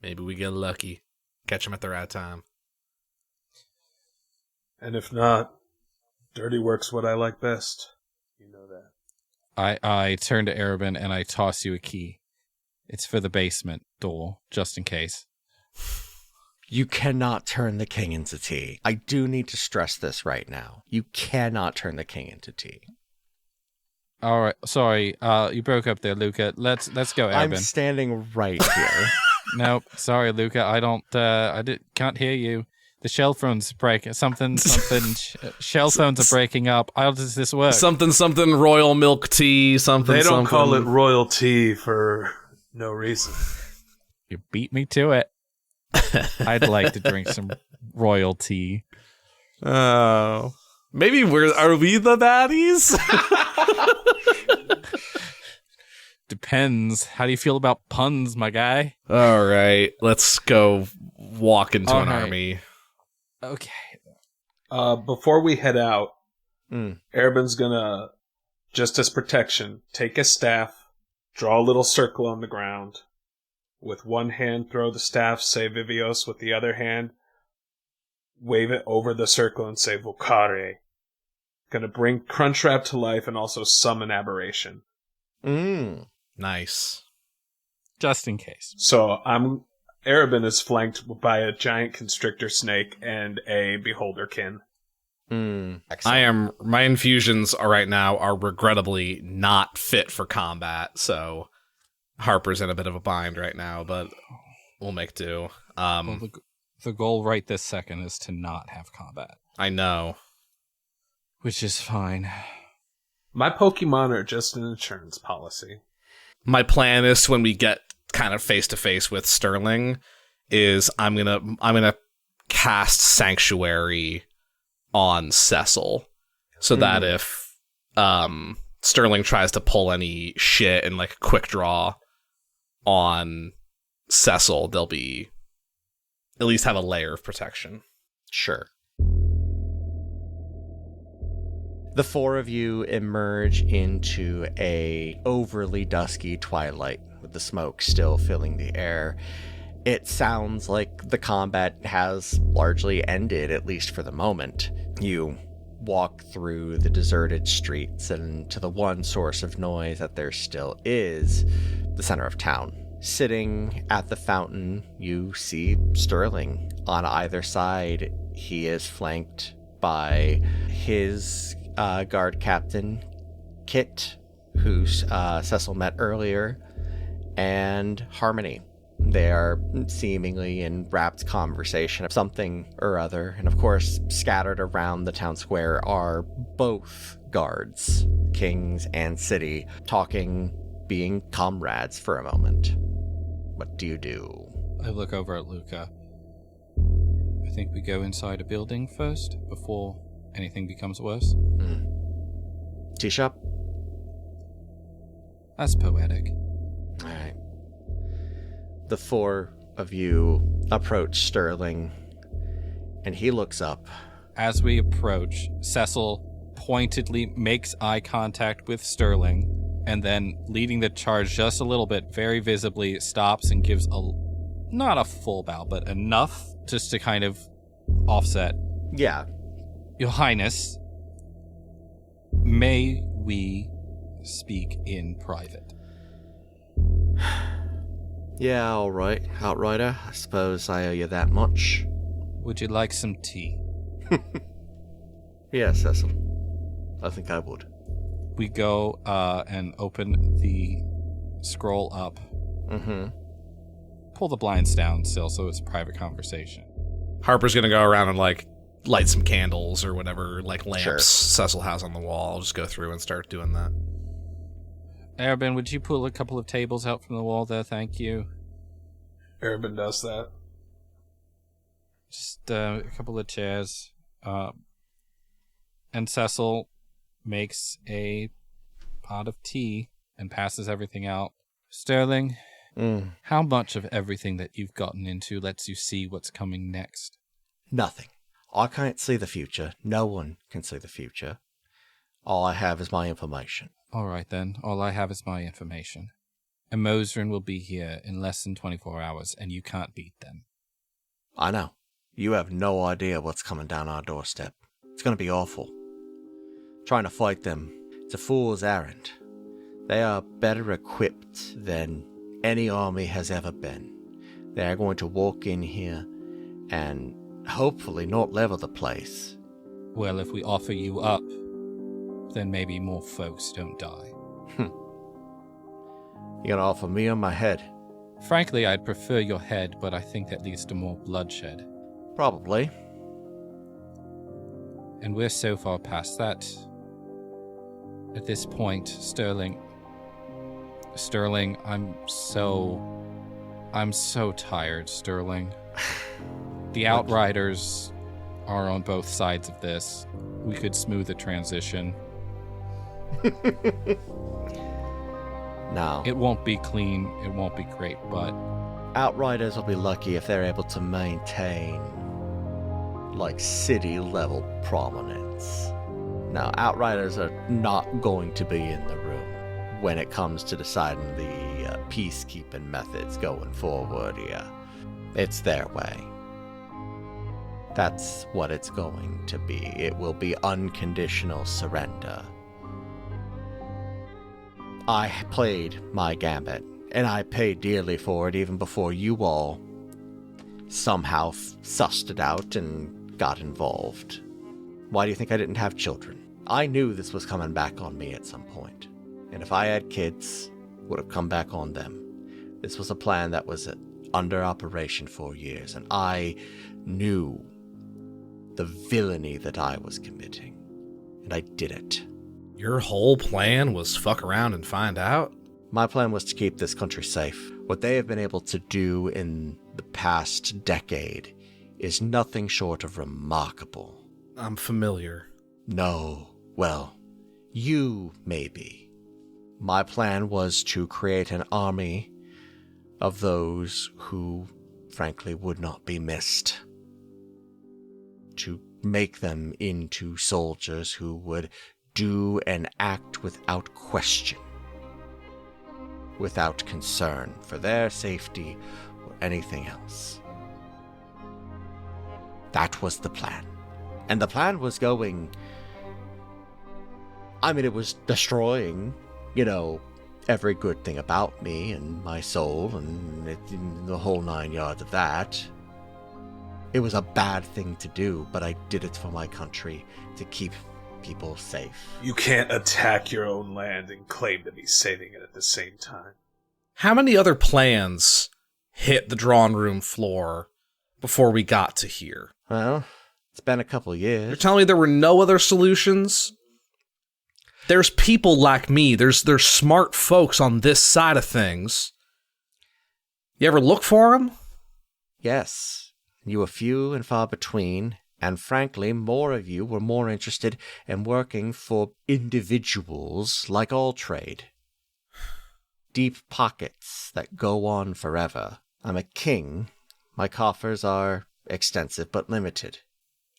Maybe we get lucky. Catch them at the right time. And if not, dirty work's what I like best. You know that. I turn to Arabin and I toss you a key. It's for the basement door, just in case. You cannot turn the king into tea. I do need to stress this right now. You cannot turn the king into tea. All right, sorry. You broke up there, Luca. Let's go, Arabin. I'm standing right here. Nope, sorry, Luca. Can't hear you. The shell phones break. Something. Shell phones are breaking up. How does this work? Something royal milk tea. Something. They don't something. call it royal tea for no reason. You beat me to it. I'd like to drink some royal tea. Oh, maybe are we the baddies? Depends. How do you feel about puns, my guy? All right, let's go walk into an army. Okay. Before we head out, Arabin's gonna, just as protection, take his staff, draw a little circle on the ground. With one hand, throw the staff, say Vivios. With the other hand, wave it over the circle and say Vocare. Gonna bring Crunchwrap to life and also summon Aberration. Nice. Just in case. So Arabin is flanked by a giant constrictor snake and a beholderkin. My infusions right now are regrettably not fit for combat, so Harper's in a bit of a bind right now, but we'll make do. Well, the goal right this second is to not have combat. I know. Which is fine. My Pokemon are just an insurance policy. My plan is when we get kind of face to face with Sterling, is I'm gonna cast Sanctuary on Cecil, so that if Sterling tries to pull any shit and like quick draw on Cecil, they'll be at least have a layer of protection. Sure. The four of you emerge into a overly dusky twilight, with the smoke still filling the air. It sounds like the combat has largely ended, at least for the moment. You walk through the deserted streets and to the one source of noise that there still is, the center of town. Sitting at the fountain, you see Sterling. On either side, he is flanked by his guard captain, Kit, who Cecil met earlier, and Harmony. They are seemingly in rapt conversation of something or other, and of course, scattered around the town square are both guards, Kings and City, talking, being comrades for a moment. What do you do? I look over at Luca. I think we go inside a building first, before anything becomes worse. T-Shop? That's poetic. Alright. The four of you approach Sterling, and he looks up. As we approach, Cecil pointedly makes eye contact with Sterling, and then, leading the charge just a little bit, very visibly stops and gives not a full bow, but enough just to kind of offset. Yeah. Your Highness, may we speak in private? Yeah, all right, Outrider. I suppose I owe you that much. Would you like some tea? Yeah, Cecil. I think I would. We go and open the scroll up. Mm-hmm. Pull the blinds down still, so it's a private conversation. Harper's gonna go around and, like, light some candles or whatever, like, lamps Sure. Cecil has on the wall. I'll just go through and start doing that. Arabin, would you pull a couple of tables out from the wall there? Thank you. Arabin does that. Just a couple of chairs. And Cecil makes a pot of tea and passes everything out. Sterling, how much of everything that you've gotten into lets you see what's coming next? Nothing. I can't see the future. No one can see the future. All I have is my information. All right, then. All I have is my information. And Mosrin will be here in less than 24 hours, and you can't beat them. I know. You have no idea what's coming down our doorstep. It's going to be awful. Trying to fight them, it's a fool's errand. They are better equipped than any army has ever been. They are going to walk in here and hopefully not level the place. Well, if we offer you up, then maybe more folks don't die. You gonna offer me on my head? Frankly, I'd prefer your head, but I think that leads to more bloodshed. Probably. And we're so far past that. At this point, Sterling, I'm so tired, Sterling. The outriders are on both sides of this. We could smooth the transition. No. It won't be clean, it won't be great, but Outriders will be lucky if they're able to maintain, like, city-level prominence. Now, Outriders are not going to be in the room when it comes to deciding the peacekeeping methods going forward here. It's their way. That's what it's going to be. It will be unconditional surrender. I played my gambit, and I paid dearly for it even before you all somehow sussed it out and got involved. Why do you think I didn't have children? I knew this was coming back on me at some point, and if I had kids, it would have come back on them. This was a plan that was under operation for years, and I knew the villainy that I was committing, and I did it. Your whole plan was fuck around and find out? My plan was to keep this country safe. What they have been able to do in the past decade is nothing short of remarkable. I'm familiar. No. Well, you may be. My plan was to create an army of those who, frankly, would not be missed. To make them into soldiers who would do and act without question, without concern for their safety or anything else. That was the plan. And the plan was going... I mean, it was destroying, every good thing about me and my soul and the whole 9 yards of that. It was a bad thing to do, but I did it for my country to keep people safe. You can't attack your own land and claim to be saving it at the same time. How many other plans hit the drawing room floor before we got to here? Well, it's been a couple years. You're telling me there were no other solutions? There's people like me. There's smart folks on this side of things. You ever look for them? Yes. You were few and far between, and frankly, more of you were more interested in working for individuals like all trade. Deep pockets that go on forever. I'm a king. My coffers are extensive but limited.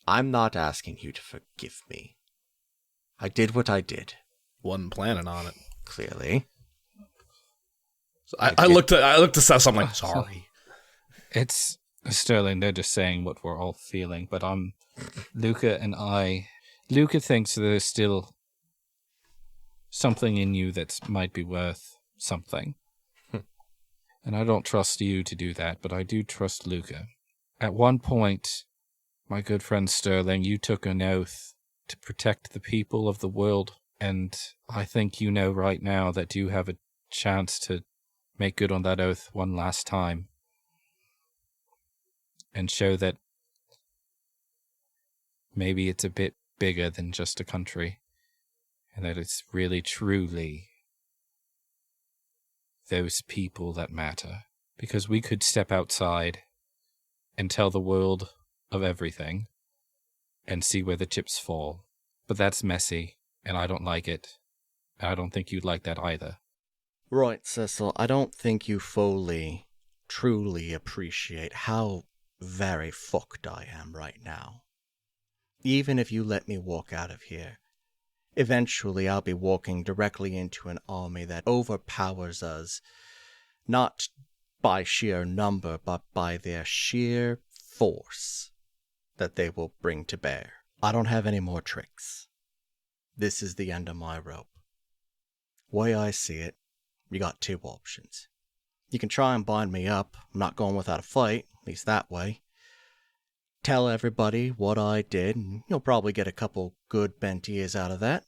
I'm not asking you to forgive me. I did what I did. Wasn't planning on it. Clearly. So I looked at Seth, I'm like, sorry. It's Sterling, they're just saying what we're all feeling, but Luca and Luca thinks there's still something in you that might be worth something. And I don't trust you to do that, but I do trust Luca. At one point, my good friend Sterling, you took an oath to protect the people of the world, and I think you know right now that you have a chance to make good on that oath one last time. And show that maybe it's a bit bigger than just a country. And that it's really, truly those people that matter. Because we could step outside and tell the world of everything and see where the chips fall. But that's messy, and I don't like it. I don't think you'd like that either. Right, Cecil, I don't think you fully, truly appreciate how very fucked I am right now. Even if you let me walk out of here, eventually I'll be walking directly into an army that overpowers us, not by sheer number, but by their sheer force that they will bring to bear. I don't have any more tricks. This is the end of my rope. Way I see it, you got two options. You can try and bind me up. I'm not going without a fight, at least that way. Tell everybody what I did, and you'll probably get a couple good bent ears out of that.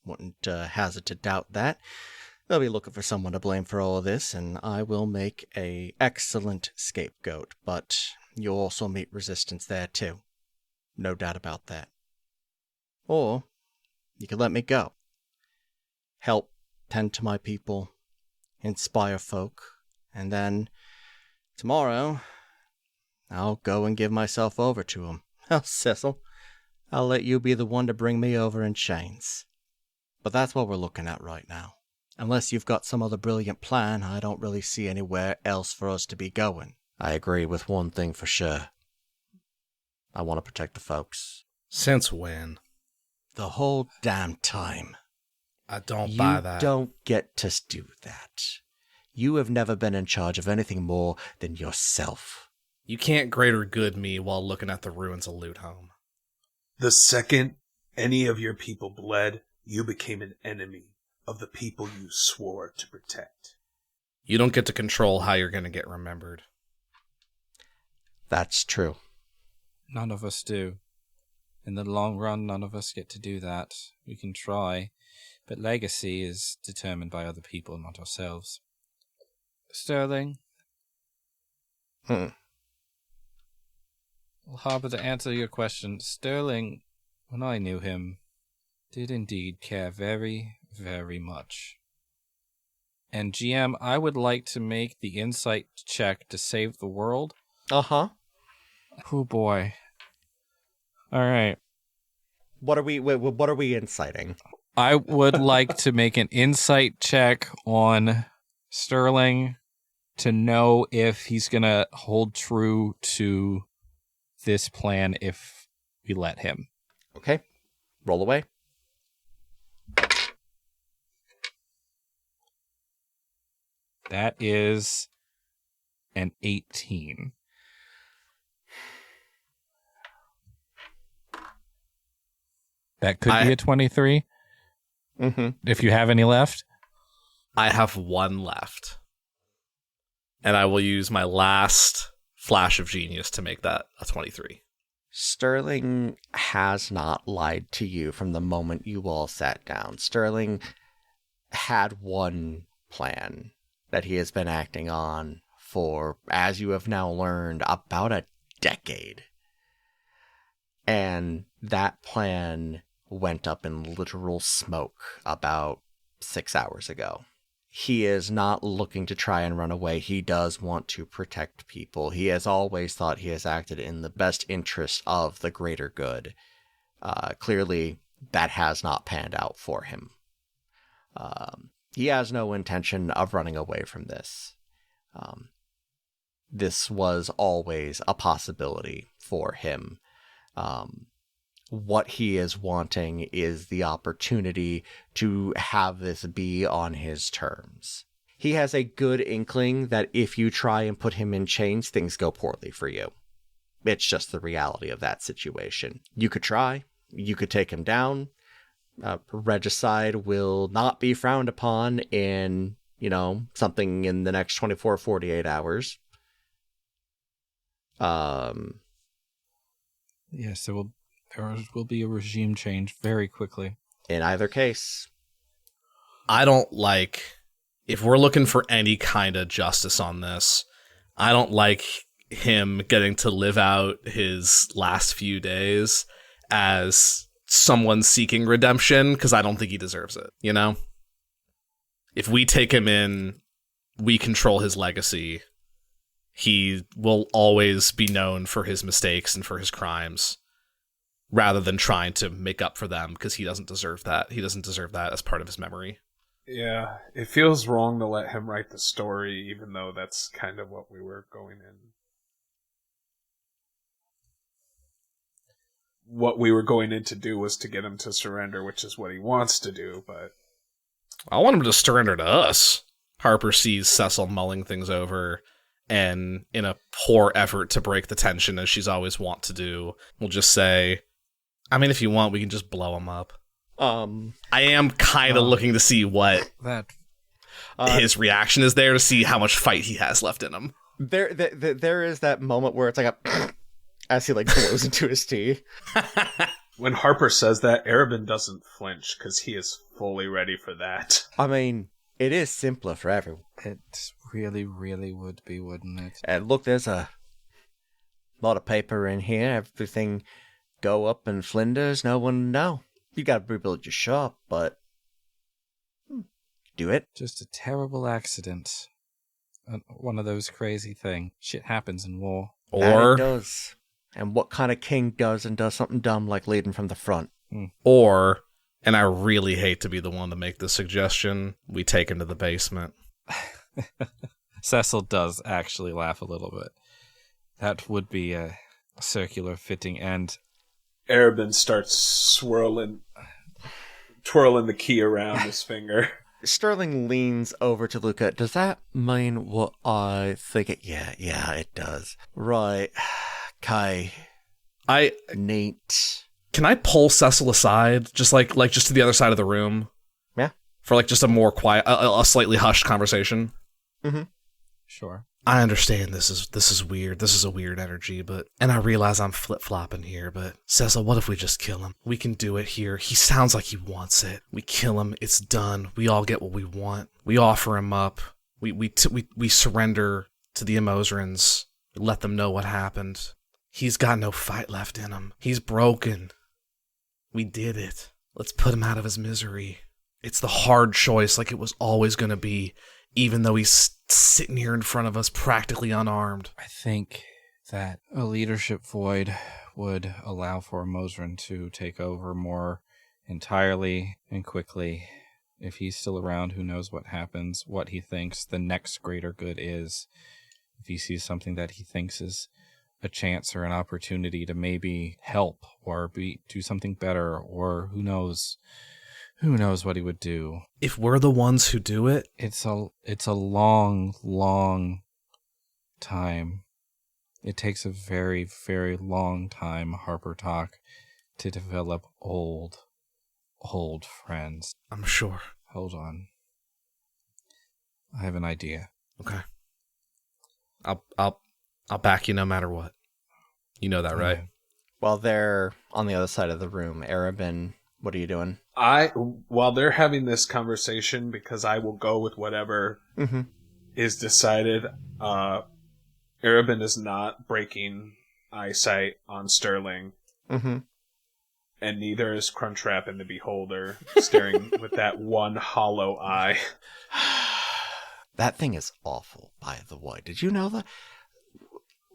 Wouldn't hazard to doubt that. They'll be looking for someone to blame for all of this, and I will make an excellent scapegoat, but you'll also meet resistance there too. No doubt about that. Or you could let me go. Help tend to my people, inspire folk, and then tomorrow I'll go and give myself over to him. Oh, Cecil, I'll let you be the one to bring me over in chains. But that's what we're looking at right now. Unless you've got some other brilliant plan, I don't really see anywhere else for us to be going. I agree with one thing for sure. I want to protect the folks. Since when? The whole damn time. I don't buy that. You don't get to do that. You have never been in charge of anything more than yourself. You can't greater good me while looking at the ruins of Loot Home. The second any of your people bled, you became an enemy of the people you swore to protect. You don't get to control how you're going to get remembered. That's true. None of us do. In the long run, none of us get to do that. We can try, but legacy is determined by other people, not ourselves. Sterling? Hmm. Well, Harbour, to answer your question, Sterling, when I knew him, did indeed care very, very much. And GM, I would like to make the insight check to save the world. Uh-huh. Oh boy. All right. What are we inciting? I would like to make an insight check on Sterling to know if he's going to hold true to this plan if we let him. Okay. Roll away. That is an 18. That could be a 23. Mm-hmm. If you have any left. I have one left. And I will use my last flash of genius to make that a 23. Sterling has not lied to you from the moment you all sat down. Sterling had one plan that he has been acting on for, as you have now learned, about a decade. And that plan went up in literal smoke about 6 hours ago. He is not looking to try and run away. He does want to protect people. He has always thought he has acted in the best interest of the greater good. Clearly, that has not panned out for him. He has no intention of running away from this. This was always a possibility for him. What he is wanting is the opportunity to have this be on his terms. He has a good inkling that if you try and put him in chains, things go poorly for you. It's just the reality of that situation. You could try. You could take him down. Regicide will not be frowned upon in, something in the next 24, 48 hours. Yes, there will be a regime change very quickly. In either case. I don't like, if we're looking for any kind of justice on this, I don't like him getting to live out his last few days as someone seeking redemption, because I don't think he deserves it, If we take him in, we control his legacy. He will always be known for his mistakes and for his crimes, rather than trying to make up for them, because he doesn't deserve that. He doesn't deserve that as part of his memory. Yeah, it feels wrong to let him write the story, even though that's kind of what we were going in. What we were going in to do was to get him to surrender, which is what he wants to do, but... I want him to surrender to us. Harper sees Cecil mulling things over, and in a poor effort to break the tension, as she's always wont to do, will just say, if you want, we can just blow him up. I am kind of looking to see what his reaction is there, to see how much fight he has left in him. There is that moment where it's like as he blows into his tea. When Harper says that, Arabin doesn't flinch because he is fully ready for that. It is simpler for everyone. It really, really would be, wouldn't it? And look, there's a lot of paper in here. Everything go up in flinders. No one know. You gotta rebuild your shop, but do it. Just a terrible accident. One of those crazy things. Shit happens in war. Or it does. And what kind of king does something dumb like leading from the front? Or, and I really hate to be the one to make the suggestion, we take him to the basement. Cecil does actually laugh a little bit. That would be a circular fitting end. Arabin starts twirling the key around his finger. Sterling leans over to Luca. Does that mean what I think? Yeah, it does. Right. Kai. Neat. Can I pull Cecil aside, just just to the other side of the room? Yeah. For just a more quiet, a slightly hushed conversation? Mm-hmm. Sure. I understand this is weird. This is a weird energy, and I realize I'm flip-flopping here, but Cecil, what if we just kill him? We can do it here. He sounds like he wants it. We kill him. It's done. We all get what we want. We offer him up. We surrender to the Amozrans. Let them know what happened. He's got no fight left in him. He's broken. We did it. Let's put him out of his misery. It's the hard choice, like it was always going to be, even though he's sitting here in front of us practically unarmed. I think that a leadership void would allow for Mosrin to take over more entirely and quickly. If he's still around, who knows what happens, what he thinks the next greater good is. If he sees something that he thinks is a chance or an opportunity to maybe help or do something better, or who knows, Who knows what he would do? If we're the ones who do it, It's a long, long time. It takes a very, very long time, Harper Talk, to develop old friends. I'm sure. Hold on. I have an idea. Okay. I'll back you no matter what. You know that, right? While they're on the other side of the room, Arabin, what are you doing? While they're having this conversation, because I will go with whatever is decided, Arabin is not breaking eyesight on Sterling. Mm-hmm. And neither is Crunchwrap and the Beholder, staring with that one hollow eye. That thing is awful, by the way. Did you know that?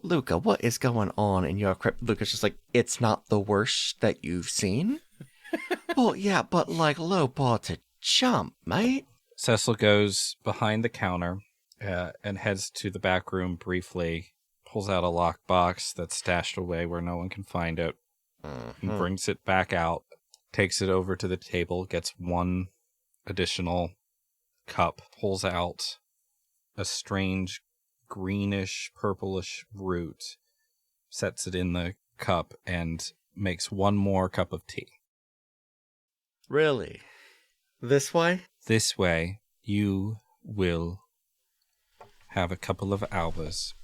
Luca, what is going on in your crypt? Luca's just like, it's not the worst that you've seen? Well, yeah, but like low bar to jump, mate. Cecil goes behind the counter and heads to the back room briefly, pulls out a lockbox that's stashed away where no one can find it, and brings it back out, takes it over to the table, gets one additional cup, pulls out a strange greenish, purplish root, sets it in the cup, and makes one more cup of tea. Really? This way? This way, you will have a couple of hours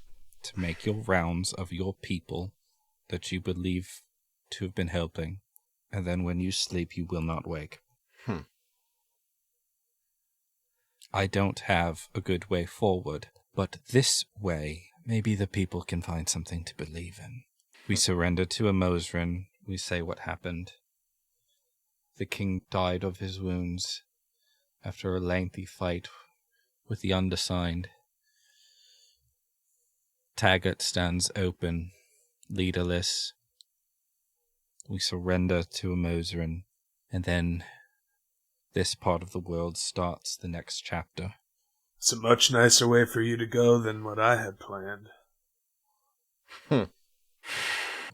to make your rounds of your people that you believe to have been helping, and then when you sleep, you will not wake. I don't have a good way forward, but this way, maybe the people can find something to believe in. We surrender to a Mosrin. We say what happened. The king died of his wounds after a lengthy fight with the undersigned. Taggart stands open, leaderless. We surrender to a Mosrin, and then this part of the world starts the next chapter. It's a much nicer way for you to go than what I had planned.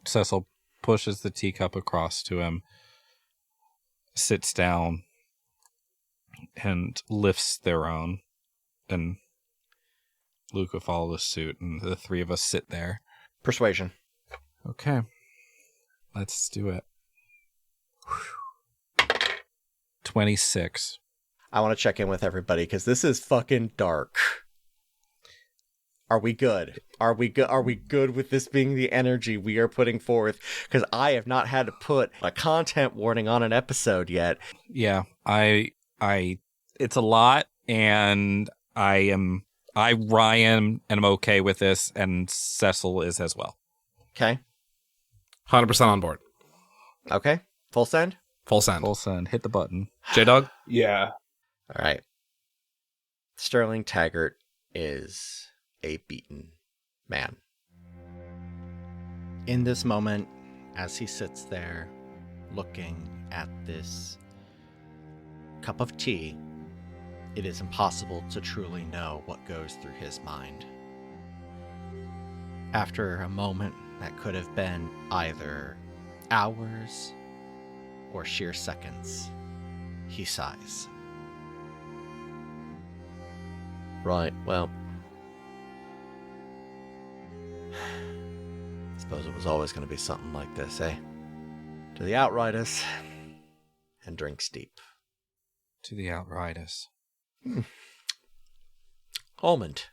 Cecil pushes the teacup across to him, sits down, and lifts their own. And Luca follows suit, and the three of us sit there. Persuasion. Okay. Let's do it. 26. I want to check in with everybody because this is fucking dark. Are we good? Are we good? Are we good with this being the energy we are putting forth? Because I have not had to put a content warning on an episode yet. Yeah, it's a lot, and Ryan, and I'm okay with this, and Cecil is as well. Okay. 100% on board. Okay. Full send? Full send. Full send. Hit the button. J-Dog? Yeah. All right. Sterling Taggart is a beaten man. In this moment, as he sits there looking at this cup of tea, it is impossible to truly know what goes through his mind. After a moment that could have been either hours or sheer seconds, he sighs. Right, well, suppose it was always going to be something like this, eh? To the outriders, and drinks deep. To the outriders. Almond.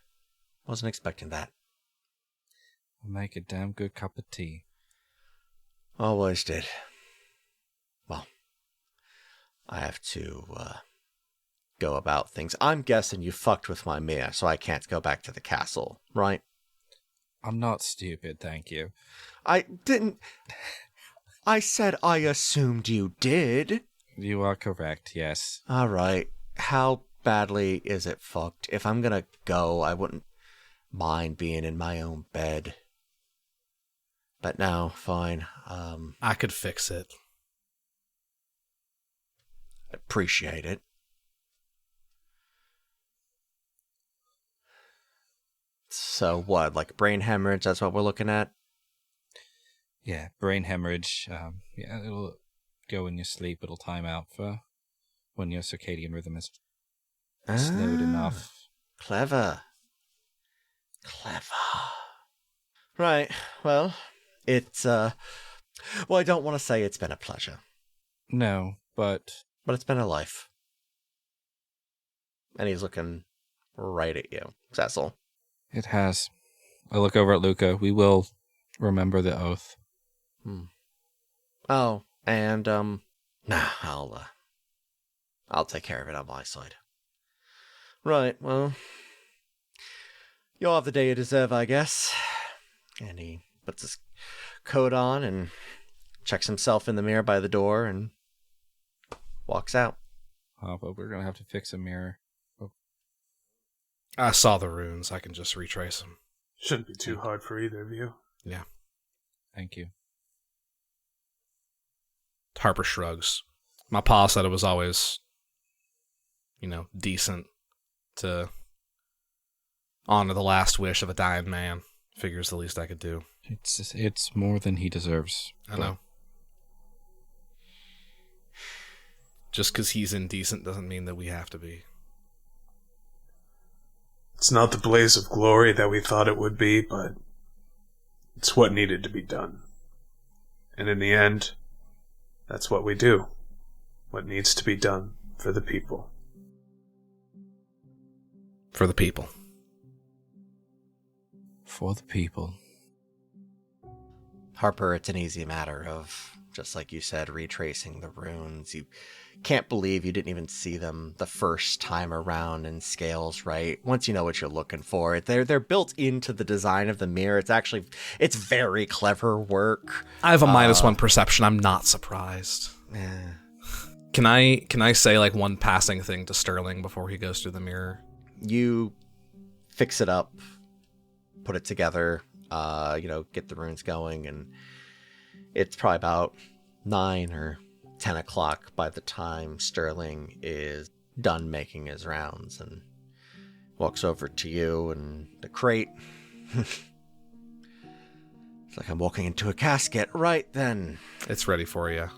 Wasn't expecting that. Make a damn good cup of tea. Always did. Well, I have to go about things. I'm guessing you fucked with my mare, so I can't go back to the castle, right? I'm not stupid, thank you. I didn't... I said I assumed you did. You are correct, yes. All right. How badly is it fucked? If I'm gonna go, I wouldn't mind being in my own bed. But no, fine. I could fix it. Appreciate it. So what, like brain hemorrhage, that's what we're looking at? Yeah, brain hemorrhage. Yeah, it'll go in your sleep. It'll time out for when your circadian rhythm is slowed enough. Clever. Right, well, it's, well, I don't want to say it's been a pleasure. No, but it's been a life. And he's looking right at you, Cecil. it has. I look over at Luca. We will remember the oath. Oh, and, I'll take care of it on my side. Right, well, you'll have the day you deserve, I guess. And he puts his coat on and checks himself in the mirror by the door and walks out. Oh, but we're going to have to fix a mirror. Oh. I saw the runes. I can just retrace them. Shouldn't be too hard for either of you. Yeah. Thank you. Harper shrugs. My pa said it was always, decent to honor the last wish of a dying man. Figures the least I could do. It's more than he deserves. I know. Just because he's indecent doesn't mean that we have to be. It's not the blaze of glory that we thought it would be, but it's what needed to be done. And in the end, that's what we do. What needs to be done for the people. For the people. For the people. Harper, it's an easy matter of, just like you said, retracing the runes. You can't believe you didn't even see them the first time around in scales, right? Once you know what you're looking for, they're built into the design of the mirror. It's very clever work. I have a -1 perception. I'm not surprised. Yeah. Can I say like one passing thing to Sterling before he goes through the mirror? You fix it up, put it together, get the runes going, and it's probably about 9 or 10 o'clock by the time Sterling is done making his rounds and walks over to you and the crate. It's like I'm walking into a casket. Right then. It's ready for you.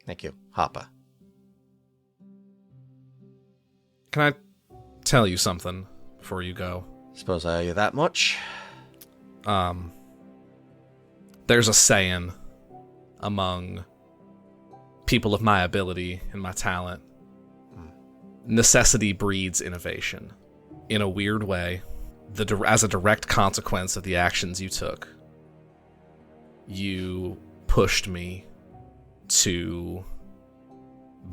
Thank you, Hoppa. Can I tell you something before you go? Suppose I owe you that much? There's a saying among people of my ability and my talent. Necessity breeds innovation. In a weird way, as a direct consequence of the actions you took, you pushed me to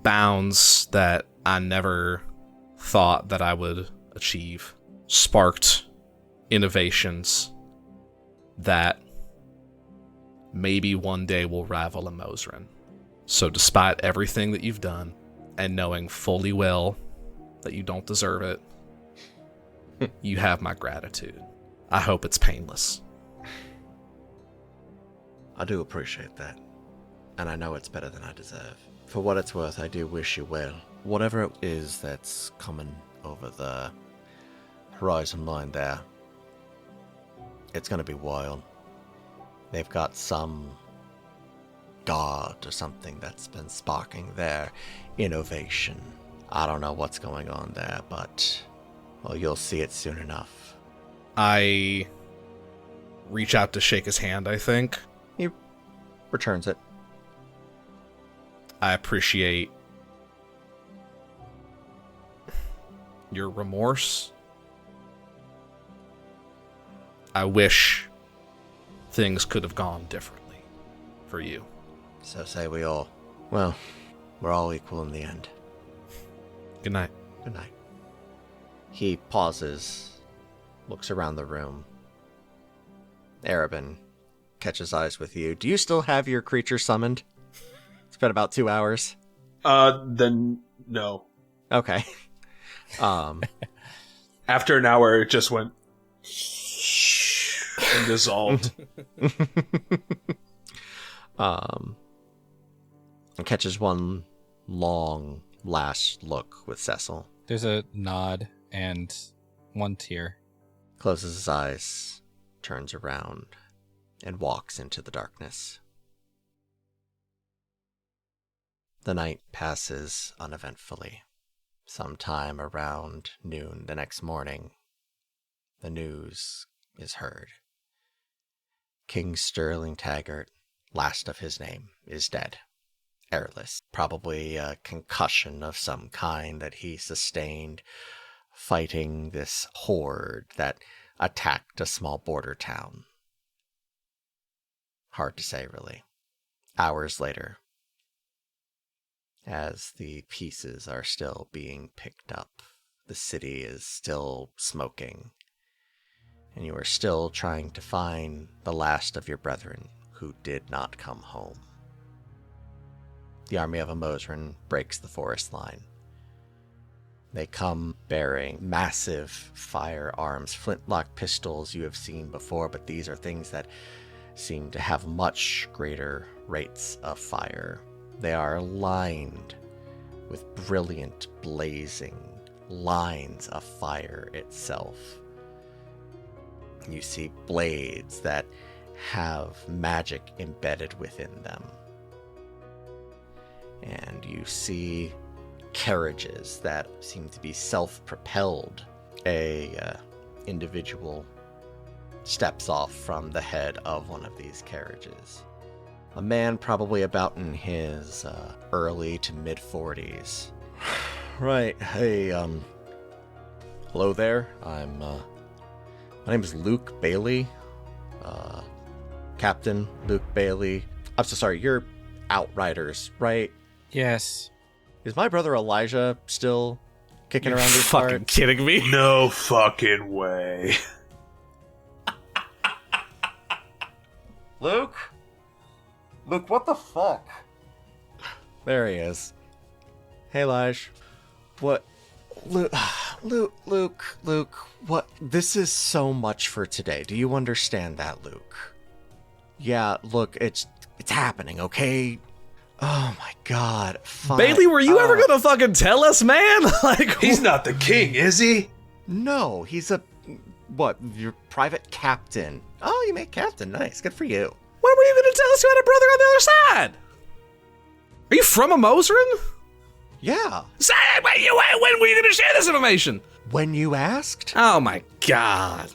bounds that I never thought that I would achieve. Sparked innovations that maybe one day will rival a Mosrin. So despite everything that you've done, and knowing fully well that you don't deserve it, you have my gratitude. I hope it's painless. I do appreciate that. And I know it's better than I deserve. For what it's worth, I do wish you well. Whatever it is that's coming over the horizon line there, it's going to be wild. They've got some god or something that's been sparking their innovation. I don't know what's going on there, but, well, you'll see it soon enough. I reach out to shake his hand, I think. He returns it. I appreciate your remorse. I wish things could have gone differently for you. So say we all. Well, we're all equal in the end. Good night. Good night. He pauses, looks around the room. Arabin catches eyes with you. Do you still have your creature summoned? It's been about 2 hours. Then no. Okay. After an hour, it just went and dissolved. Catches one long last look with Cecil. There's a nod and one tear. Closes his eyes, turns around, and walks into the darkness. The night passes uneventfully. Sometime around noon the next morning, the news is heard. King Sterling Taggart, last of his name, is dead. Airless. Probably a concussion of some kind that he sustained fighting this horde that attacked a small border town. Hard to say, really. Hours later, as the pieces are still being picked up, the city is still smoking, and you are still trying to find the last of your brethren who did not come home. The army of Amosran breaks the forest line. They come bearing massive firearms, flintlock pistols you have seen before, but these are things that seem to have much greater rates of fire. They are lined with brilliant, blazing lines of fire itself. You see blades that have magic embedded within them. And you see carriages that seem to be self-propelled. A individual steps off from the head of one of these carriages. A man probably about in his early to mid-40s. Right, hey, hello there. My name is Luke Bailey. Captain Luke Bailey. I'm so sorry, you're outriders, right? Yes. Is my brother Elijah still kicking You're around these fucking parts? kidding me? No fucking way. Luke? Luke, what the fuck? There he is. Hey, Lige. What? Luke, what? This is so much for today. Do you understand that, Luke? Yeah, look, it's happening, okay? Oh my god. Fine. Bailey, were you ever gonna fucking tell us, man? Like, He's not the king, is he? No, he's your private captain. Oh, you made captain. Nice. Good for you. when were you gonna tell us you had a brother on the other side? Are you from Amosran? Yeah. Say, when were you gonna share this information? When you asked? Oh my god.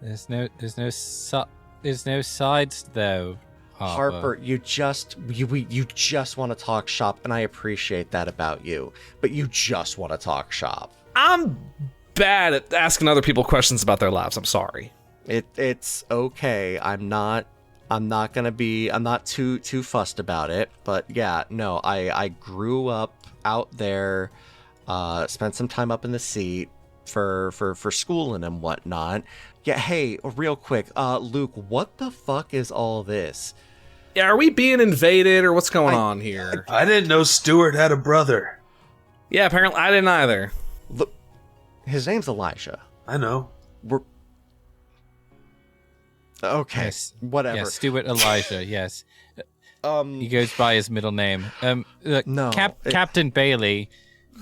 There's no sides though. Harper, you just want to talk shop, and I appreciate that about you. But you just want to talk shop. I'm bad at asking other people questions about their lives. I'm sorry. It's okay. I'm not too fussed about it. But yeah, no, I grew up out there, spent some time up in the sea for schooling and whatnot. Yeah, hey, real quick, Luke, what the fuck is all this? Yeah, are we being invaded or what's going on here? I didn't know Stuart had a brother. Yeah, apparently I didn't either. Look, his name's Elijah. I know. We're okay. Yes. Whatever. Yes, Stuart Elijah. Yes. He He goes by his middle name. Look, No, Captain Bailey.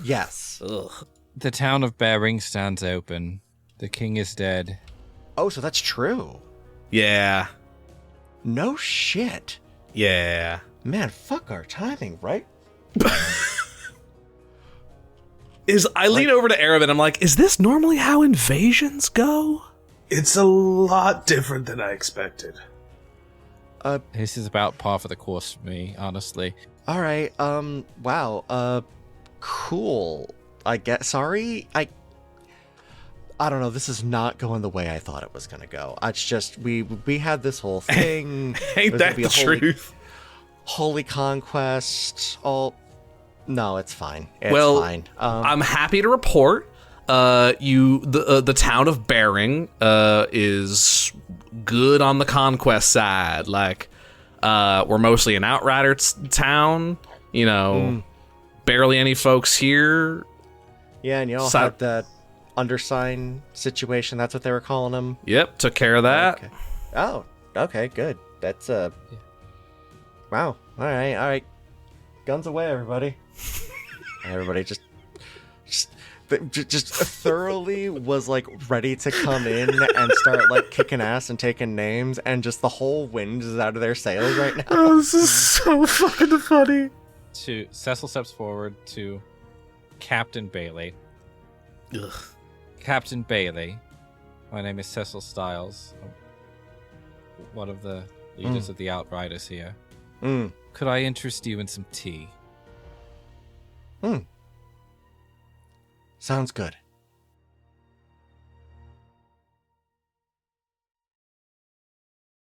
Yes. Ugh. The town of Bering stands open. The king is dead. Oh, so that's true. Yeah. No shit. Yeah. Man, fuck our timing, right? I lean over to Arab and I'm like, is this normally how invasions go? It's a lot different than I expected. This is about par for the course for me, honestly. All right. Wow. Cool. I get. Sorry. I don't know. This is not going the way I thought it was gonna go. It's just we had this whole thing. Ain't that the truth? Holy conquest. All. No, it's fine. It's Well, fine. I'm happy to report the town of Bering is good on the conquest side. Like, we're mostly an outrider town, you know, barely any folks here. Yeah, and you all had that undersigned situation. That's what they were calling them. Yep, took care of that. Okay. Oh, okay, good. That's wow. All right. Guns away, everybody. Everybody just thoroughly was like ready to come in and start like kicking ass and taking names, and just the whole wind is out of their sails right now. Oh, this is so fucking funny. Cecil steps forward to Captain Bailey. Ugh. Captain Bailey, my name is Cecil Stiles, one of the leaders of the Outriders here. Could I interest you in some tea? Sounds good.